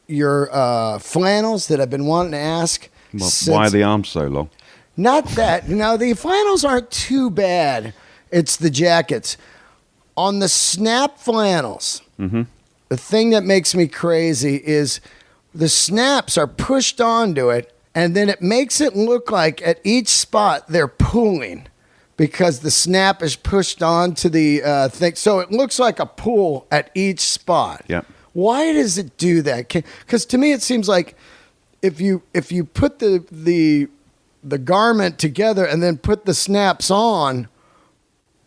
your flannels that I've been wanting to ask. Well, why are the arms so long? Not that. No, the flannels aren't too bad. It's the jackets. On the snap flannels, the thing that makes me crazy is the snaps are pushed onto it, and then it makes it look like at each spot they're pulling, because the snap is pushed onto the thing. So it looks like a pull at each spot. Yeah. Why does it do that? Because to me, it seems like if you put the garment together and then put the snaps on,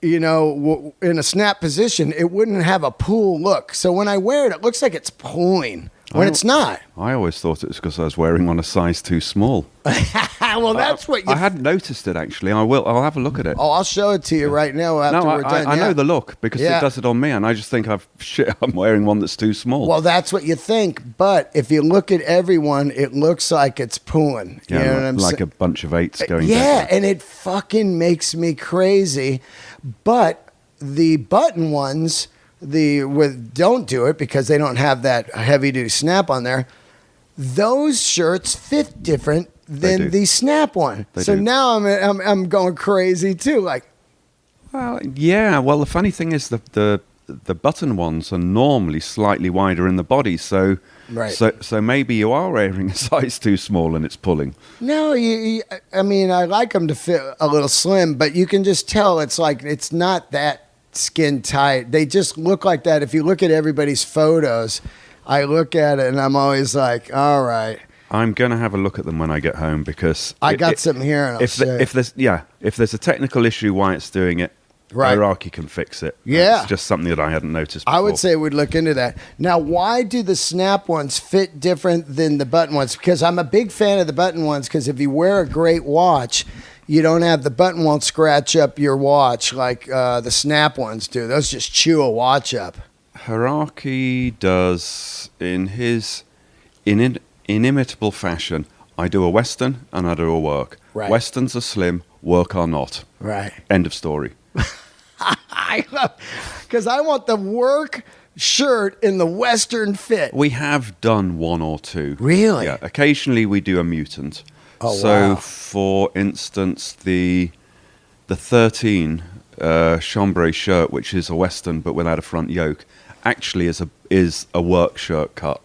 you know, in a snap position, it wouldn't have a pull look. So when I wear it, it looks like it's pulling when it's not. I always thought it was because I was wearing one a size too small. Well, that's what you... I hadn't noticed it, actually. I'll have a look at it. Oh, I'll show it to you right now after we're done. I know the look, because it does it on me, and I just think I'm wearing one that's too small. Well, that's what you think, but if you look at everyone, it looks like it's pulling. Yeah, you know what I'm like saying? a bunch of eights going down. Yeah, and it fucking makes me crazy. But the button ones... don't do it because they don't have that heavy duty snap on there. Those shirts fit different than the snap one. So now I'm going crazy too. Like, well, yeah. Well, the funny thing is the button ones are normally slightly wider in the body. So so maybe you are wearing a size too small and it's pulling. No, I mean, I like them to fit a little slim, but you can just tell it's like it's not that skin tight. They just look like that. If you look at everybody's photos, I look at it and I'm always like, all right. I'm gonna have a look at them when I get home, because I got something here. And if there's a technical issue why it's doing it, Hierarchy can fix it. Yeah, it's just something that I hadn't noticed before. I would say we'd look into that. Now, why do the snap ones fit different than the button ones? Because I'm a big fan of the button ones, because if you wear a great watch, you don't have the button won't scratch up your watch like the snap ones do. Those just chew a watch up. Hierarchy does in his inimitable fashion. I do a Western and I do a work. Right. Westerns are slim, work are not. Right. End of story. I love, because I want the work shirt in the Western fit. We have done one or two. Really? Yeah. Occasionally we do a mutant. Oh, so, wow. for instance, the 13 chambray shirt, which is a Western but without a front yoke, actually is a work shirt cut.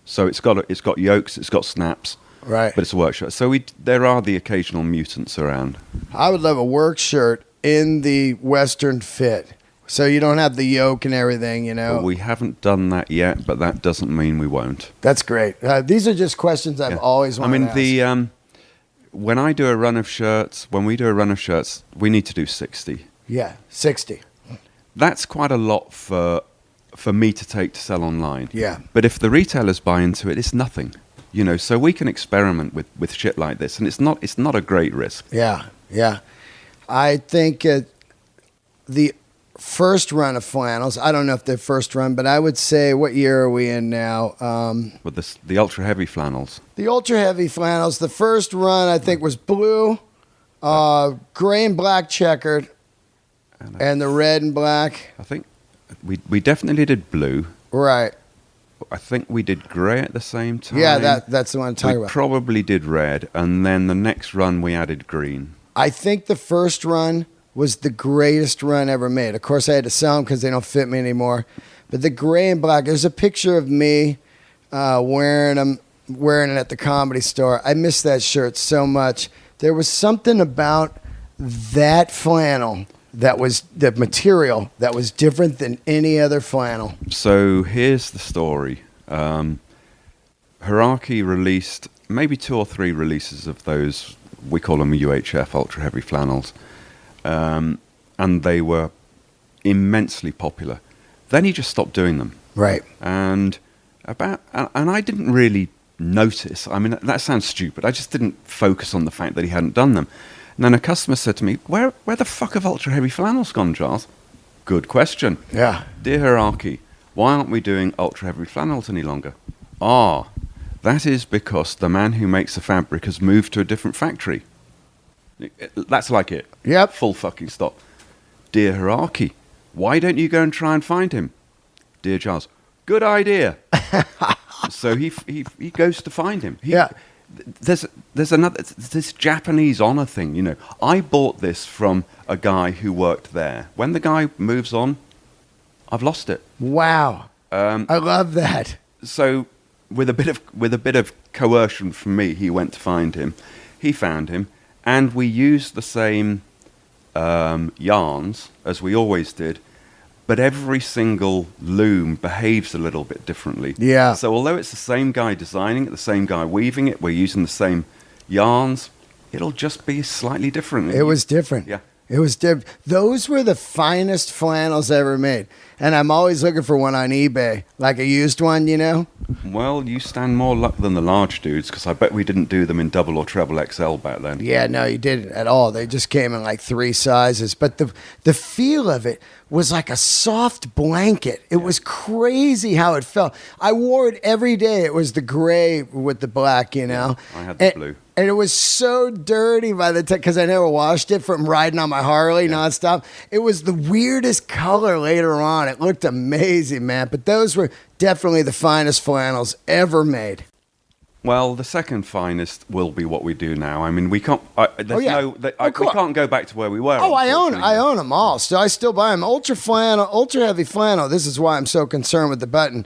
So it's got yokes, it's got snaps. Right. But it's a work shirt. So there are the occasional mutants around. I would love a work shirt in the Western fit. So you don't have the yoke and everything, Well, we haven't done that yet, but that doesn't mean we won't. That's great. These are just questions I've always wanted to ask. When we do a run of shirts, we need to do 60. Yeah, 60. That's quite a lot for me to take to sell online. Yeah. But if the retailers buy into it, it's nothing. So we can experiment with shit like this, and it's not a great risk. Yeah. I think the first run of flannels, I don't know if they're first run, but I would say, what year are we in now? With the ultra heavy flannels. The ultra heavy flannels, the first run I think was blue, gray and black checkered, and the red and black. I think we definitely did blue. Right. I think we did grey at the same time. Yeah, that's the one I'm talking about. We probably did red, and then the next run we added green. I think the first run was the greatest run ever made. Of course, I had to sell them because they don't fit me anymore. But the gray and black, there's a picture of me wearing it at the Comedy Store. I miss that shirt so much. There was something about that flannel that was the material that was different than any other flannel. So here's the story. Hierarchy released maybe 2 or 3 releases of those, we call them UHF, ultra heavy flannels. And they were immensely popular. Then he just stopped doing them. Right. And I didn't really notice. I mean, that sounds stupid. I just didn't focus on the fact that he hadn't done them. And then a customer said to me, where the fuck have ultra heavy flannels gone, Giles? Good question. Yeah. Dear Hierarchy, why aren't we doing ultra heavy flannels any longer? That is because the man who makes the fabric has moved to a different factory. That's like it. Yep. Full fucking stop. Dear Hierarchy, why don't you go and try and find him? Dear Giles, good idea. So he goes to find him. There's this Japanese honor thing, I bought this from a guy who worked there. When the guy moves on, I've lost it. Wow. I love that. So with a bit of coercion from me, he went to find him. He found him, and we used the same yarns as we always did. But every single loom behaves a little bit differently. Yeah. So although it's the same guy designing it, the same guy weaving it, we're using the same yarns, it'll just be slightly different. It was different. Yeah. It was different. Those were the finest flannels ever made. And I'm always looking for one on eBay, like a used one, Well, you stand more luck than the large dudes, because I bet we didn't do them in double or treble XL back then. Yeah, no, you didn't at all. They just came in like 3 sizes. But the feel of it was like a soft blanket. It was crazy how it felt. I wore it every day. It was the gray with the black, I had the blue. And it was so dirty by the time, because I never washed it from riding on my Harley nonstop. It was the weirdest color later on. It looked amazing, man. But those were definitely the finest flannels ever made. Well, the second finest will be what we do now. I mean, we can't. We can't go back to where we were. Oh, I own them all. So I still buy them. Ultra heavy flannel. This is why I'm so concerned with the button.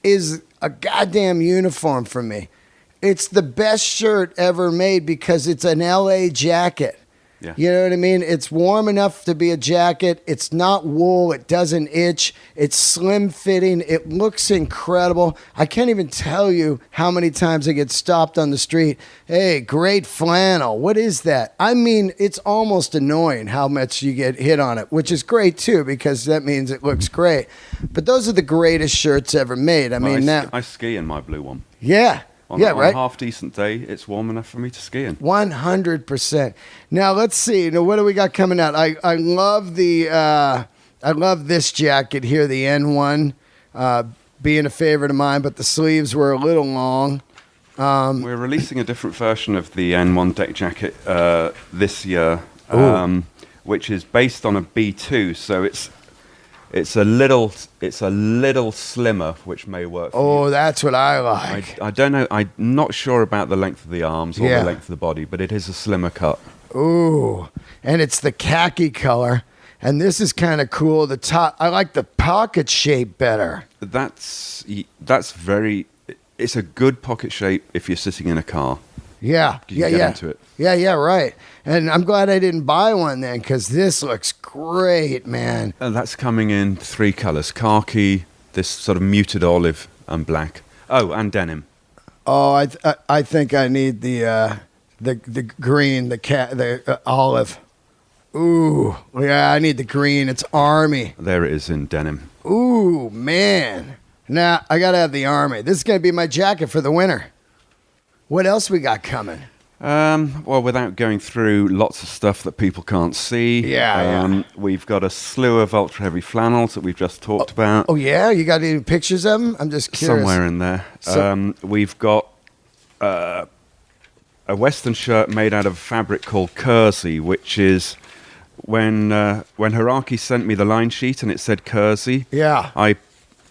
Is a goddamn uniform for me. It's the best shirt ever made because it's an LA jacket. Yeah. You know what I mean? It's warm enough to be a jacket. It's not wool. It doesn't itch. It's slim fitting. It looks incredible. I can't even tell you how many times I get stopped on the street. Hey, great flannel. What is that? I mean, it's almost annoying how much you get hit on it, which is great too because that means it looks great. But those are the greatest shirts ever made. I ski in my blue one. Yeah. On a half-decent day, it's warm enough for me to ski in. 100%. Now, let's see. Now, what do we got coming out? I love I love this jacket here, the N1, being a favorite of mine, but the sleeves were a little long. We're releasing a different version of the N1 deck jacket this year, which is based on a B2, so it's a little slimmer, which may work for you. Oh, that's what I like. I don't know. I'm not sure about the length of the arms or the length of the body, but it is a slimmer cut. Ooh, and it's the khaki color. And this is kind of cool. The top, I like the pocket shape better. It's a good pocket shape if you're sitting in a car. Yeah, You can get into it. Yeah, right. And I'm glad I didn't buy one then, because this looks great, man. And that's coming in 3 colors: khaki, this sort of muted olive, and black. Oh, and denim. Oh, I think I need the green, the olive. Ooh, yeah, I need the green. It's army. There it is in denim. Ooh, man. Now, I got to have the army. This is going to be my jacket for the winter. What else we got coming? Well, without going through lots of stuff that people can't see, we've got a slew of ultra-heavy flannels that we've just talked about. Oh, yeah? You got any pictures of them? I'm just curious. Somewhere in there. We've got a Western shirt made out of fabric called kersey, which is when Hiraki sent me the line sheet and it said kersey,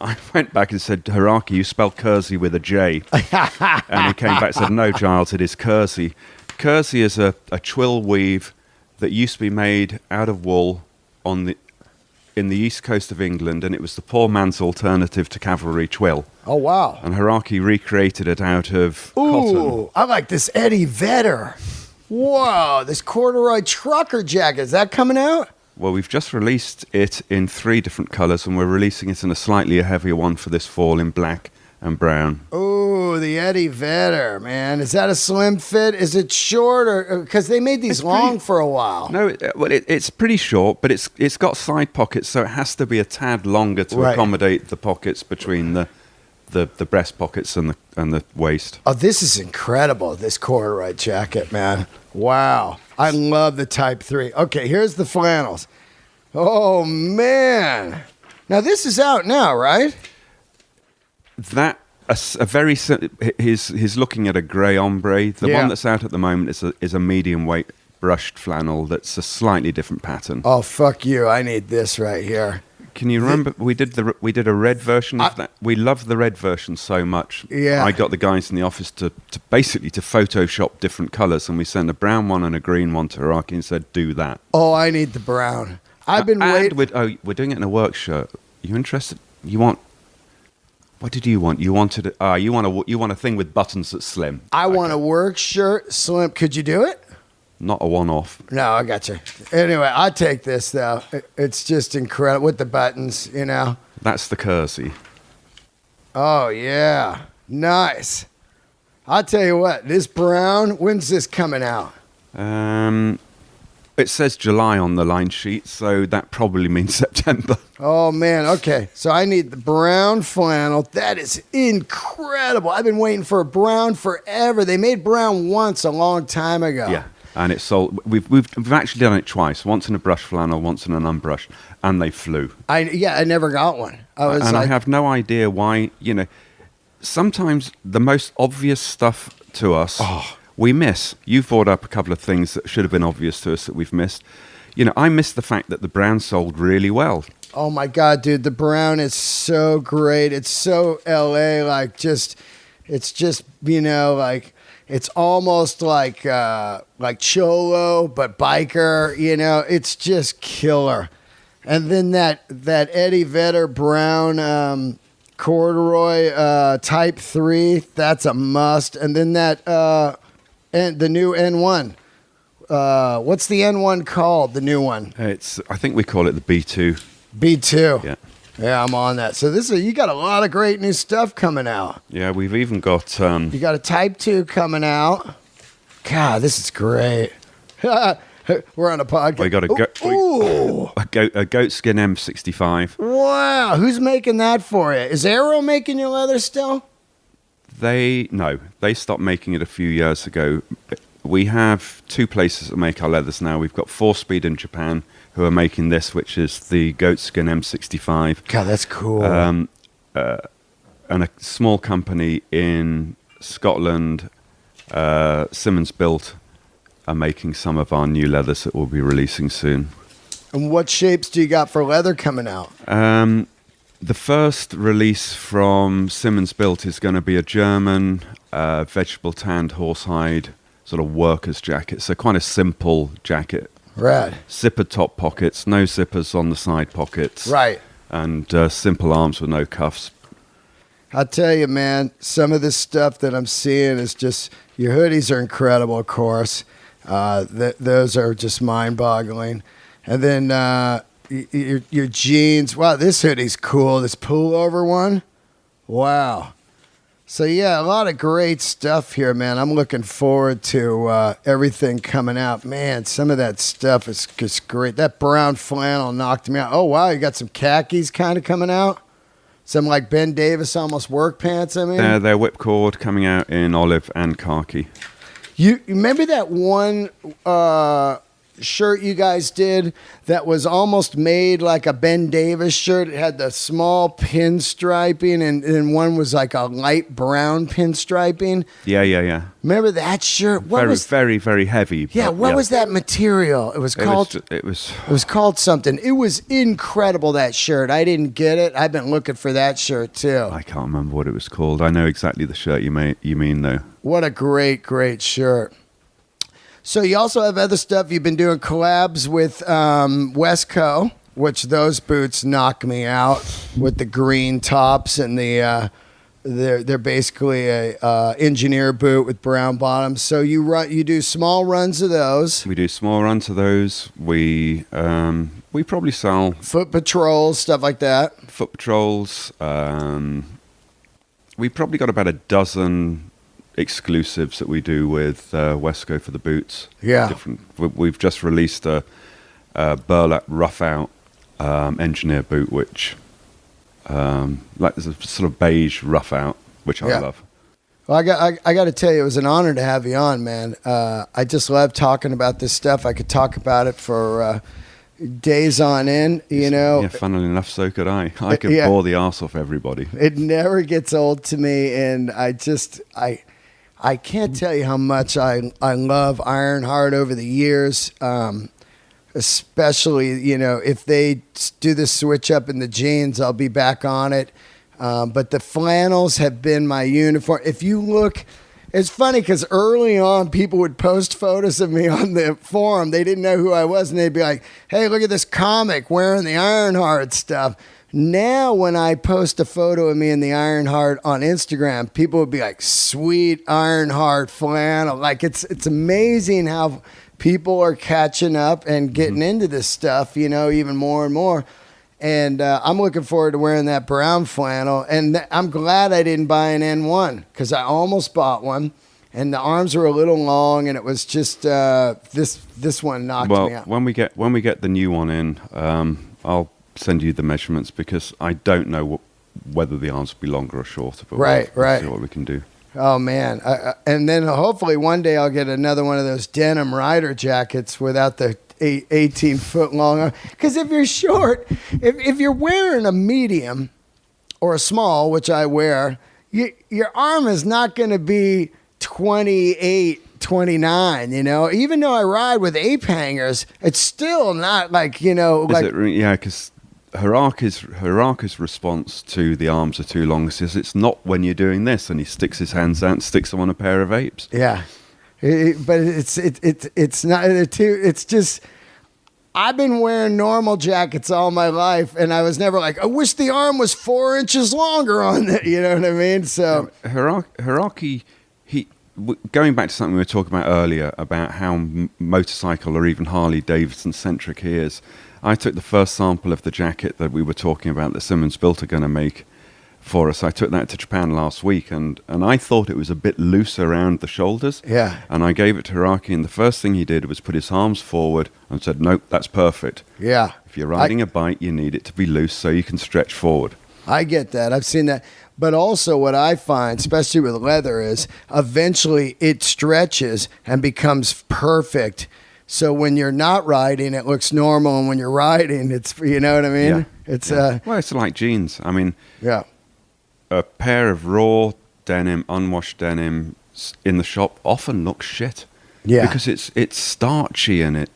I went back and said, Hiraki, you spell kersey with a J. And he came back and said, no, Giles, it is kersey. Kersey is a twill weave that used to be made out of wool in the east coast of England, and it was the poor man's alternative to cavalry twill. Oh, wow. And Hiraki recreated it out of cotton. Ooh, I like this Eddie Vedder. Whoa, this corduroy trucker jacket. Is that coming out? Well, we've just released it in 3 different colours, and we're releasing it in a slightly heavier one for this fall in black and brown. Oh, the Eddie Vedder, man. Is that a slim fit? Is it short? Or because they made these long for a while. No, it's pretty short, but it's got side pockets, so it has to be a tad longer to accommodate the pockets between the breast pockets and the waist. Oh, this is incredible, this corduroy jacket, man. Wow. I love the Type 3. Okay, here's the flannels. Oh, man. Now, this is out now, right? He's looking at a grey ombre. The one that's out at the moment is a medium weight brushed flannel that's a slightly different pattern. Oh, fuck you. I need this right here. Can you remember we did a red version of that? We love the red version so much. Yeah. I got the guys in the office to basically to Photoshop different colours, and we sent a brown one and a green one to Hiraki and said, do that. Oh, I need the brown. I've been waiting. We're doing it in a work shirt. Are you interested? What did you want? You want a thing with buttons that's slim. I want a work shirt slim. Could you do it? Not a one-off. No, I got you. Anyway, I take this, though. It's just incredible with the buttons, you know. That's the kersey. Oh, yeah. Nice. I'll tell you what, this brown, when's this coming out? It says July on the line sheet, so that probably means September. Oh, man. Okay. So I need the brown flannel. That is incredible. I've been waiting for a brown forever. They made brown once a long time ago. Yeah. And it's sold. We've actually done it twice. Once in a brush flannel, once in an unbrushed, and they flew. I never got one. I have no idea why. Sometimes the most obvious stuff to us, we miss. You've brought up a couple of things that should have been obvious to us that we've missed. I missed the fact that the brown sold really well. Oh my God, dude, the brown is so great. It's so LA, it's just it's almost like cholo, but biker, it's just killer. And then that Eddie Vedder brown corduroy Type 3, that's a must. And then and the new N1. What's the N1 called, the new one? I think we call it the B2. B2. Yeah. Yeah, I'm on that. So you got a lot of great new stuff coming out. Yeah, we've even got... you got a Type 2 coming out. God, this is great. We're on a podcast. We got a goatskin M65. Wow, who's making that for you? Is Arrow making your leather still? They stopped making it a few years ago. We have 2 places that make our leathers now. We've got 4-Speed in Japan, who are making this, which is the goatskin M65. God, that's cool. And a small company in Scotland, Simmons Built, are making some of our new leathers that we'll be releasing soon. And what shapes do you got for leather coming out? The first release from Simmons Built is going to be a German vegetable tanned horsehide sort of worker's jacket. So quite a simple jacket. Rad. Zippered top pockets, no zippers on the side pockets. Right. And simple arms with no cuffs. I'll tell you, man, some of this stuff that I'm seeing is just, your hoodies are incredible, of course. Those are just mind-boggling. And then your jeans. Wow, this hoodie's cool. This pullover one. Wow. So, yeah, a lot of great stuff here, man. I'm looking forward to everything coming out. Man, some of that stuff is just great. That brown flannel knocked me out. Oh, wow, you got some khakis kind of coming out? Some like Ben Davis almost work pants, I mean? They're whipcord coming out in olive and khaki. You remember that one shirt you guys did that was almost made like a Ben Davis shirt? It had the small pinstriping, and one was like a light brown pinstriping. Yeah. Remember that shirt? Very, very heavy. Yeah, what was that material? It was called something. It was incredible, that shirt. I didn't get it. I've been looking for that shirt too. I can't remember what it was called. I know exactly the shirt you mean though. What a great shirt. So you also have other stuff. You've been doing collabs with Westco, which those boots knock me out with the green tops and they're basically a engineer boot with brown bottoms. So you do small runs of those. We do small runs of those. We probably sell foot patrols, stuff like that. Foot patrols. We probably got about a dozen exclusives that we do with Westco for the boots. Yeah. We've just released a burlap rough out engineer boot, which like there's a sort of beige rough out, which I love. Well, I got to tell you, it was an honor to have you on, man. I just love talking about this stuff. I could talk about it for days on end, you know. Yeah, funnily enough, so could I. I could bore the arse off everybody. It never gets old to me, and I can't tell you how much I love Ironheart over the years, especially, you know, if they do the switch up in the jeans, I'll be back on it. But the flannels have been my uniform. If you look, it's funny because early on, people would post photos of me on the forum. They didn't know who I was, and they'd be like, hey, look at this comic wearing the Ironheart stuff. Now, when I post a photo of me in the Ironheart on Instagram, people would be like, sweet Ironheart flannel. Like, it's amazing how people are catching up and getting into this stuff, you know, even more and more. And I'm looking forward to wearing that brown flannel. And I'm glad I didn't buy an N1 because I almost bought one. And the arms were a little long, and it was just this one knocked me out. When we get the new one in, I'll send you the measurements because I don't know whether the arms will be longer or shorter. But we'll see what we can do. Oh, man. And then hopefully one day I'll get another one of those denim rider jackets without the 18-foot long. Because if you're short, if you're wearing a medium or a small, which I wear, your arm is not going to be 28, 29, you know? Even though I ride with ape hangers, it's still not like, you know... Yeah, because... Haraka's response to the arms are too long says it's not when you're doing this, and he sticks his hands out and sticks them on a pair of apes. Yeah, but it's not. It's just I've been wearing normal jackets all my life, and I was never like, I wish the arm was 4 inches longer on it. You know what I mean? So Haraki, going back to something we were talking about earlier about how motorcycle or even Harley Davidson centric he is. I took the first sample of the jacket that we were talking about that Simmons Built are going to make for us. I took that to Japan last week, and I thought it was a bit loose around the shoulders. Yeah. And I gave it to Haraki, and the first thing he did was put his arms forward and said, nope, that's perfect. Yeah. If you're riding a bike, you need it to be loose so you can stretch forward. I get that. I've seen that. But also what I find, especially with leather, is eventually it stretches and becomes perfect. So when you're not riding, it looks normal, and when you're riding, it's, you know what I mean? Yeah. It's well, it's like jeans. I mean, a pair of raw denim, unwashed denim in the shop often looks shit. Yeah. Because it's starchy and it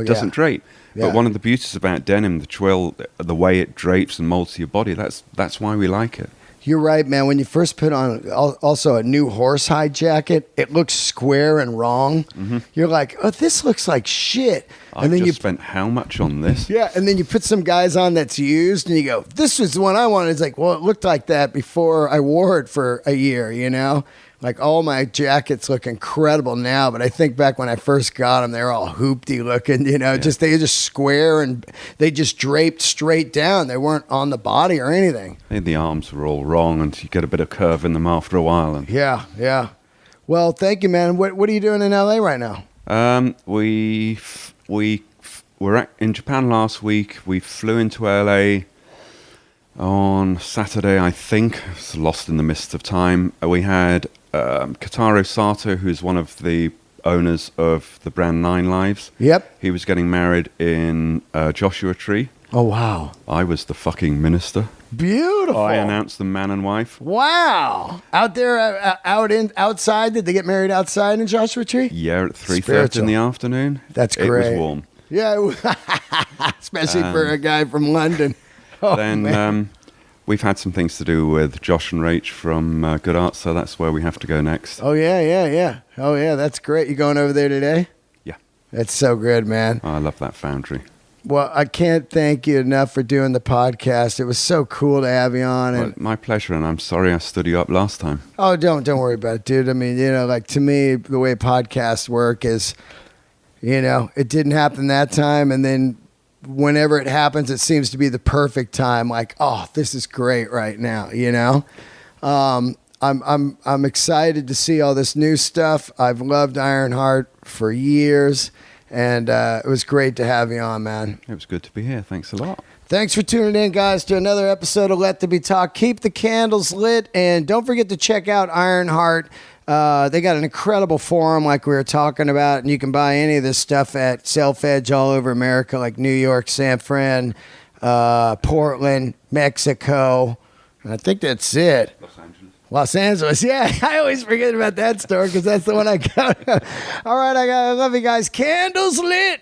doesn't drape. Yeah. But one of the beauties about denim, the twill, the way it drapes and molds to your body, that's why we like it. You're right, man. When you first put on also a new horsehide jacket, it looks square and wrong. Mm-hmm. You're like, oh, this looks like shit. And then you spent how much on this? Yeah, and then you put some guys on that's used, and you go, this was the one I wanted. It's like, well, it looked like that before I wore it for a year, you know? Like, all my jackets look incredible now, but I think back when I first got them, they were all hoopty looking, you know, they just square, and they just draped straight down. They weren't on the body or anything. The arms were all wrong, and you get a bit of curve in them after a while. And Yeah. Well, thank you, man. What are you doing in LA right now? We were in Japan last week. We flew into LA on Saturday, I think. It's lost in the mist of time. We had Kotaro Sato, who's one of the owners of the brand 9 Lives. Yep. He was getting married in Joshua Tree. Oh, wow. I was the fucking minister. Beautiful. I announced them man and wife. Wow. Out there, outside, did they get married outside in Joshua Tree? Yeah, at 3:30 in the afternoon. That's great. It was warm. Yeah, especially for a guy from London. Oh, then man. We've had some things to do with Josh and Rach from Good Art, so that's where we have to go next. Oh, yeah. Oh, yeah, that's great. You going over there today? Yeah. That's so good, man. Oh, I love that foundry. Well, I can't thank you enough for doing the podcast. It was so cool to have you on. Well, my pleasure, and I'm sorry I stood you up last time. Oh, don't worry about it, dude. I mean, you know, like, to me, the way podcasts work is, you know, it didn't happen that time, and then whenever it happens, it seems to be the perfect time. Like, oh, this is great right now, you know? I'm excited to see all this new stuff. I've loved Ironheart for years, and it was great to have you on, man. It was good to be here. Thanks a lot. Thanks for tuning in, guys, to another episode of Let There Be Talk. Keep the candles lit, and don't forget to check out Ironheart. They got an incredible forum like we were talking about, and you can buy any of this stuff at Self-Edge all over America, like New York, San Fran, Portland, Mexico. And I think that's it. Los Angeles. Yeah, I always forget about that store because that's the one I got. All right, I love you guys. Candles lit.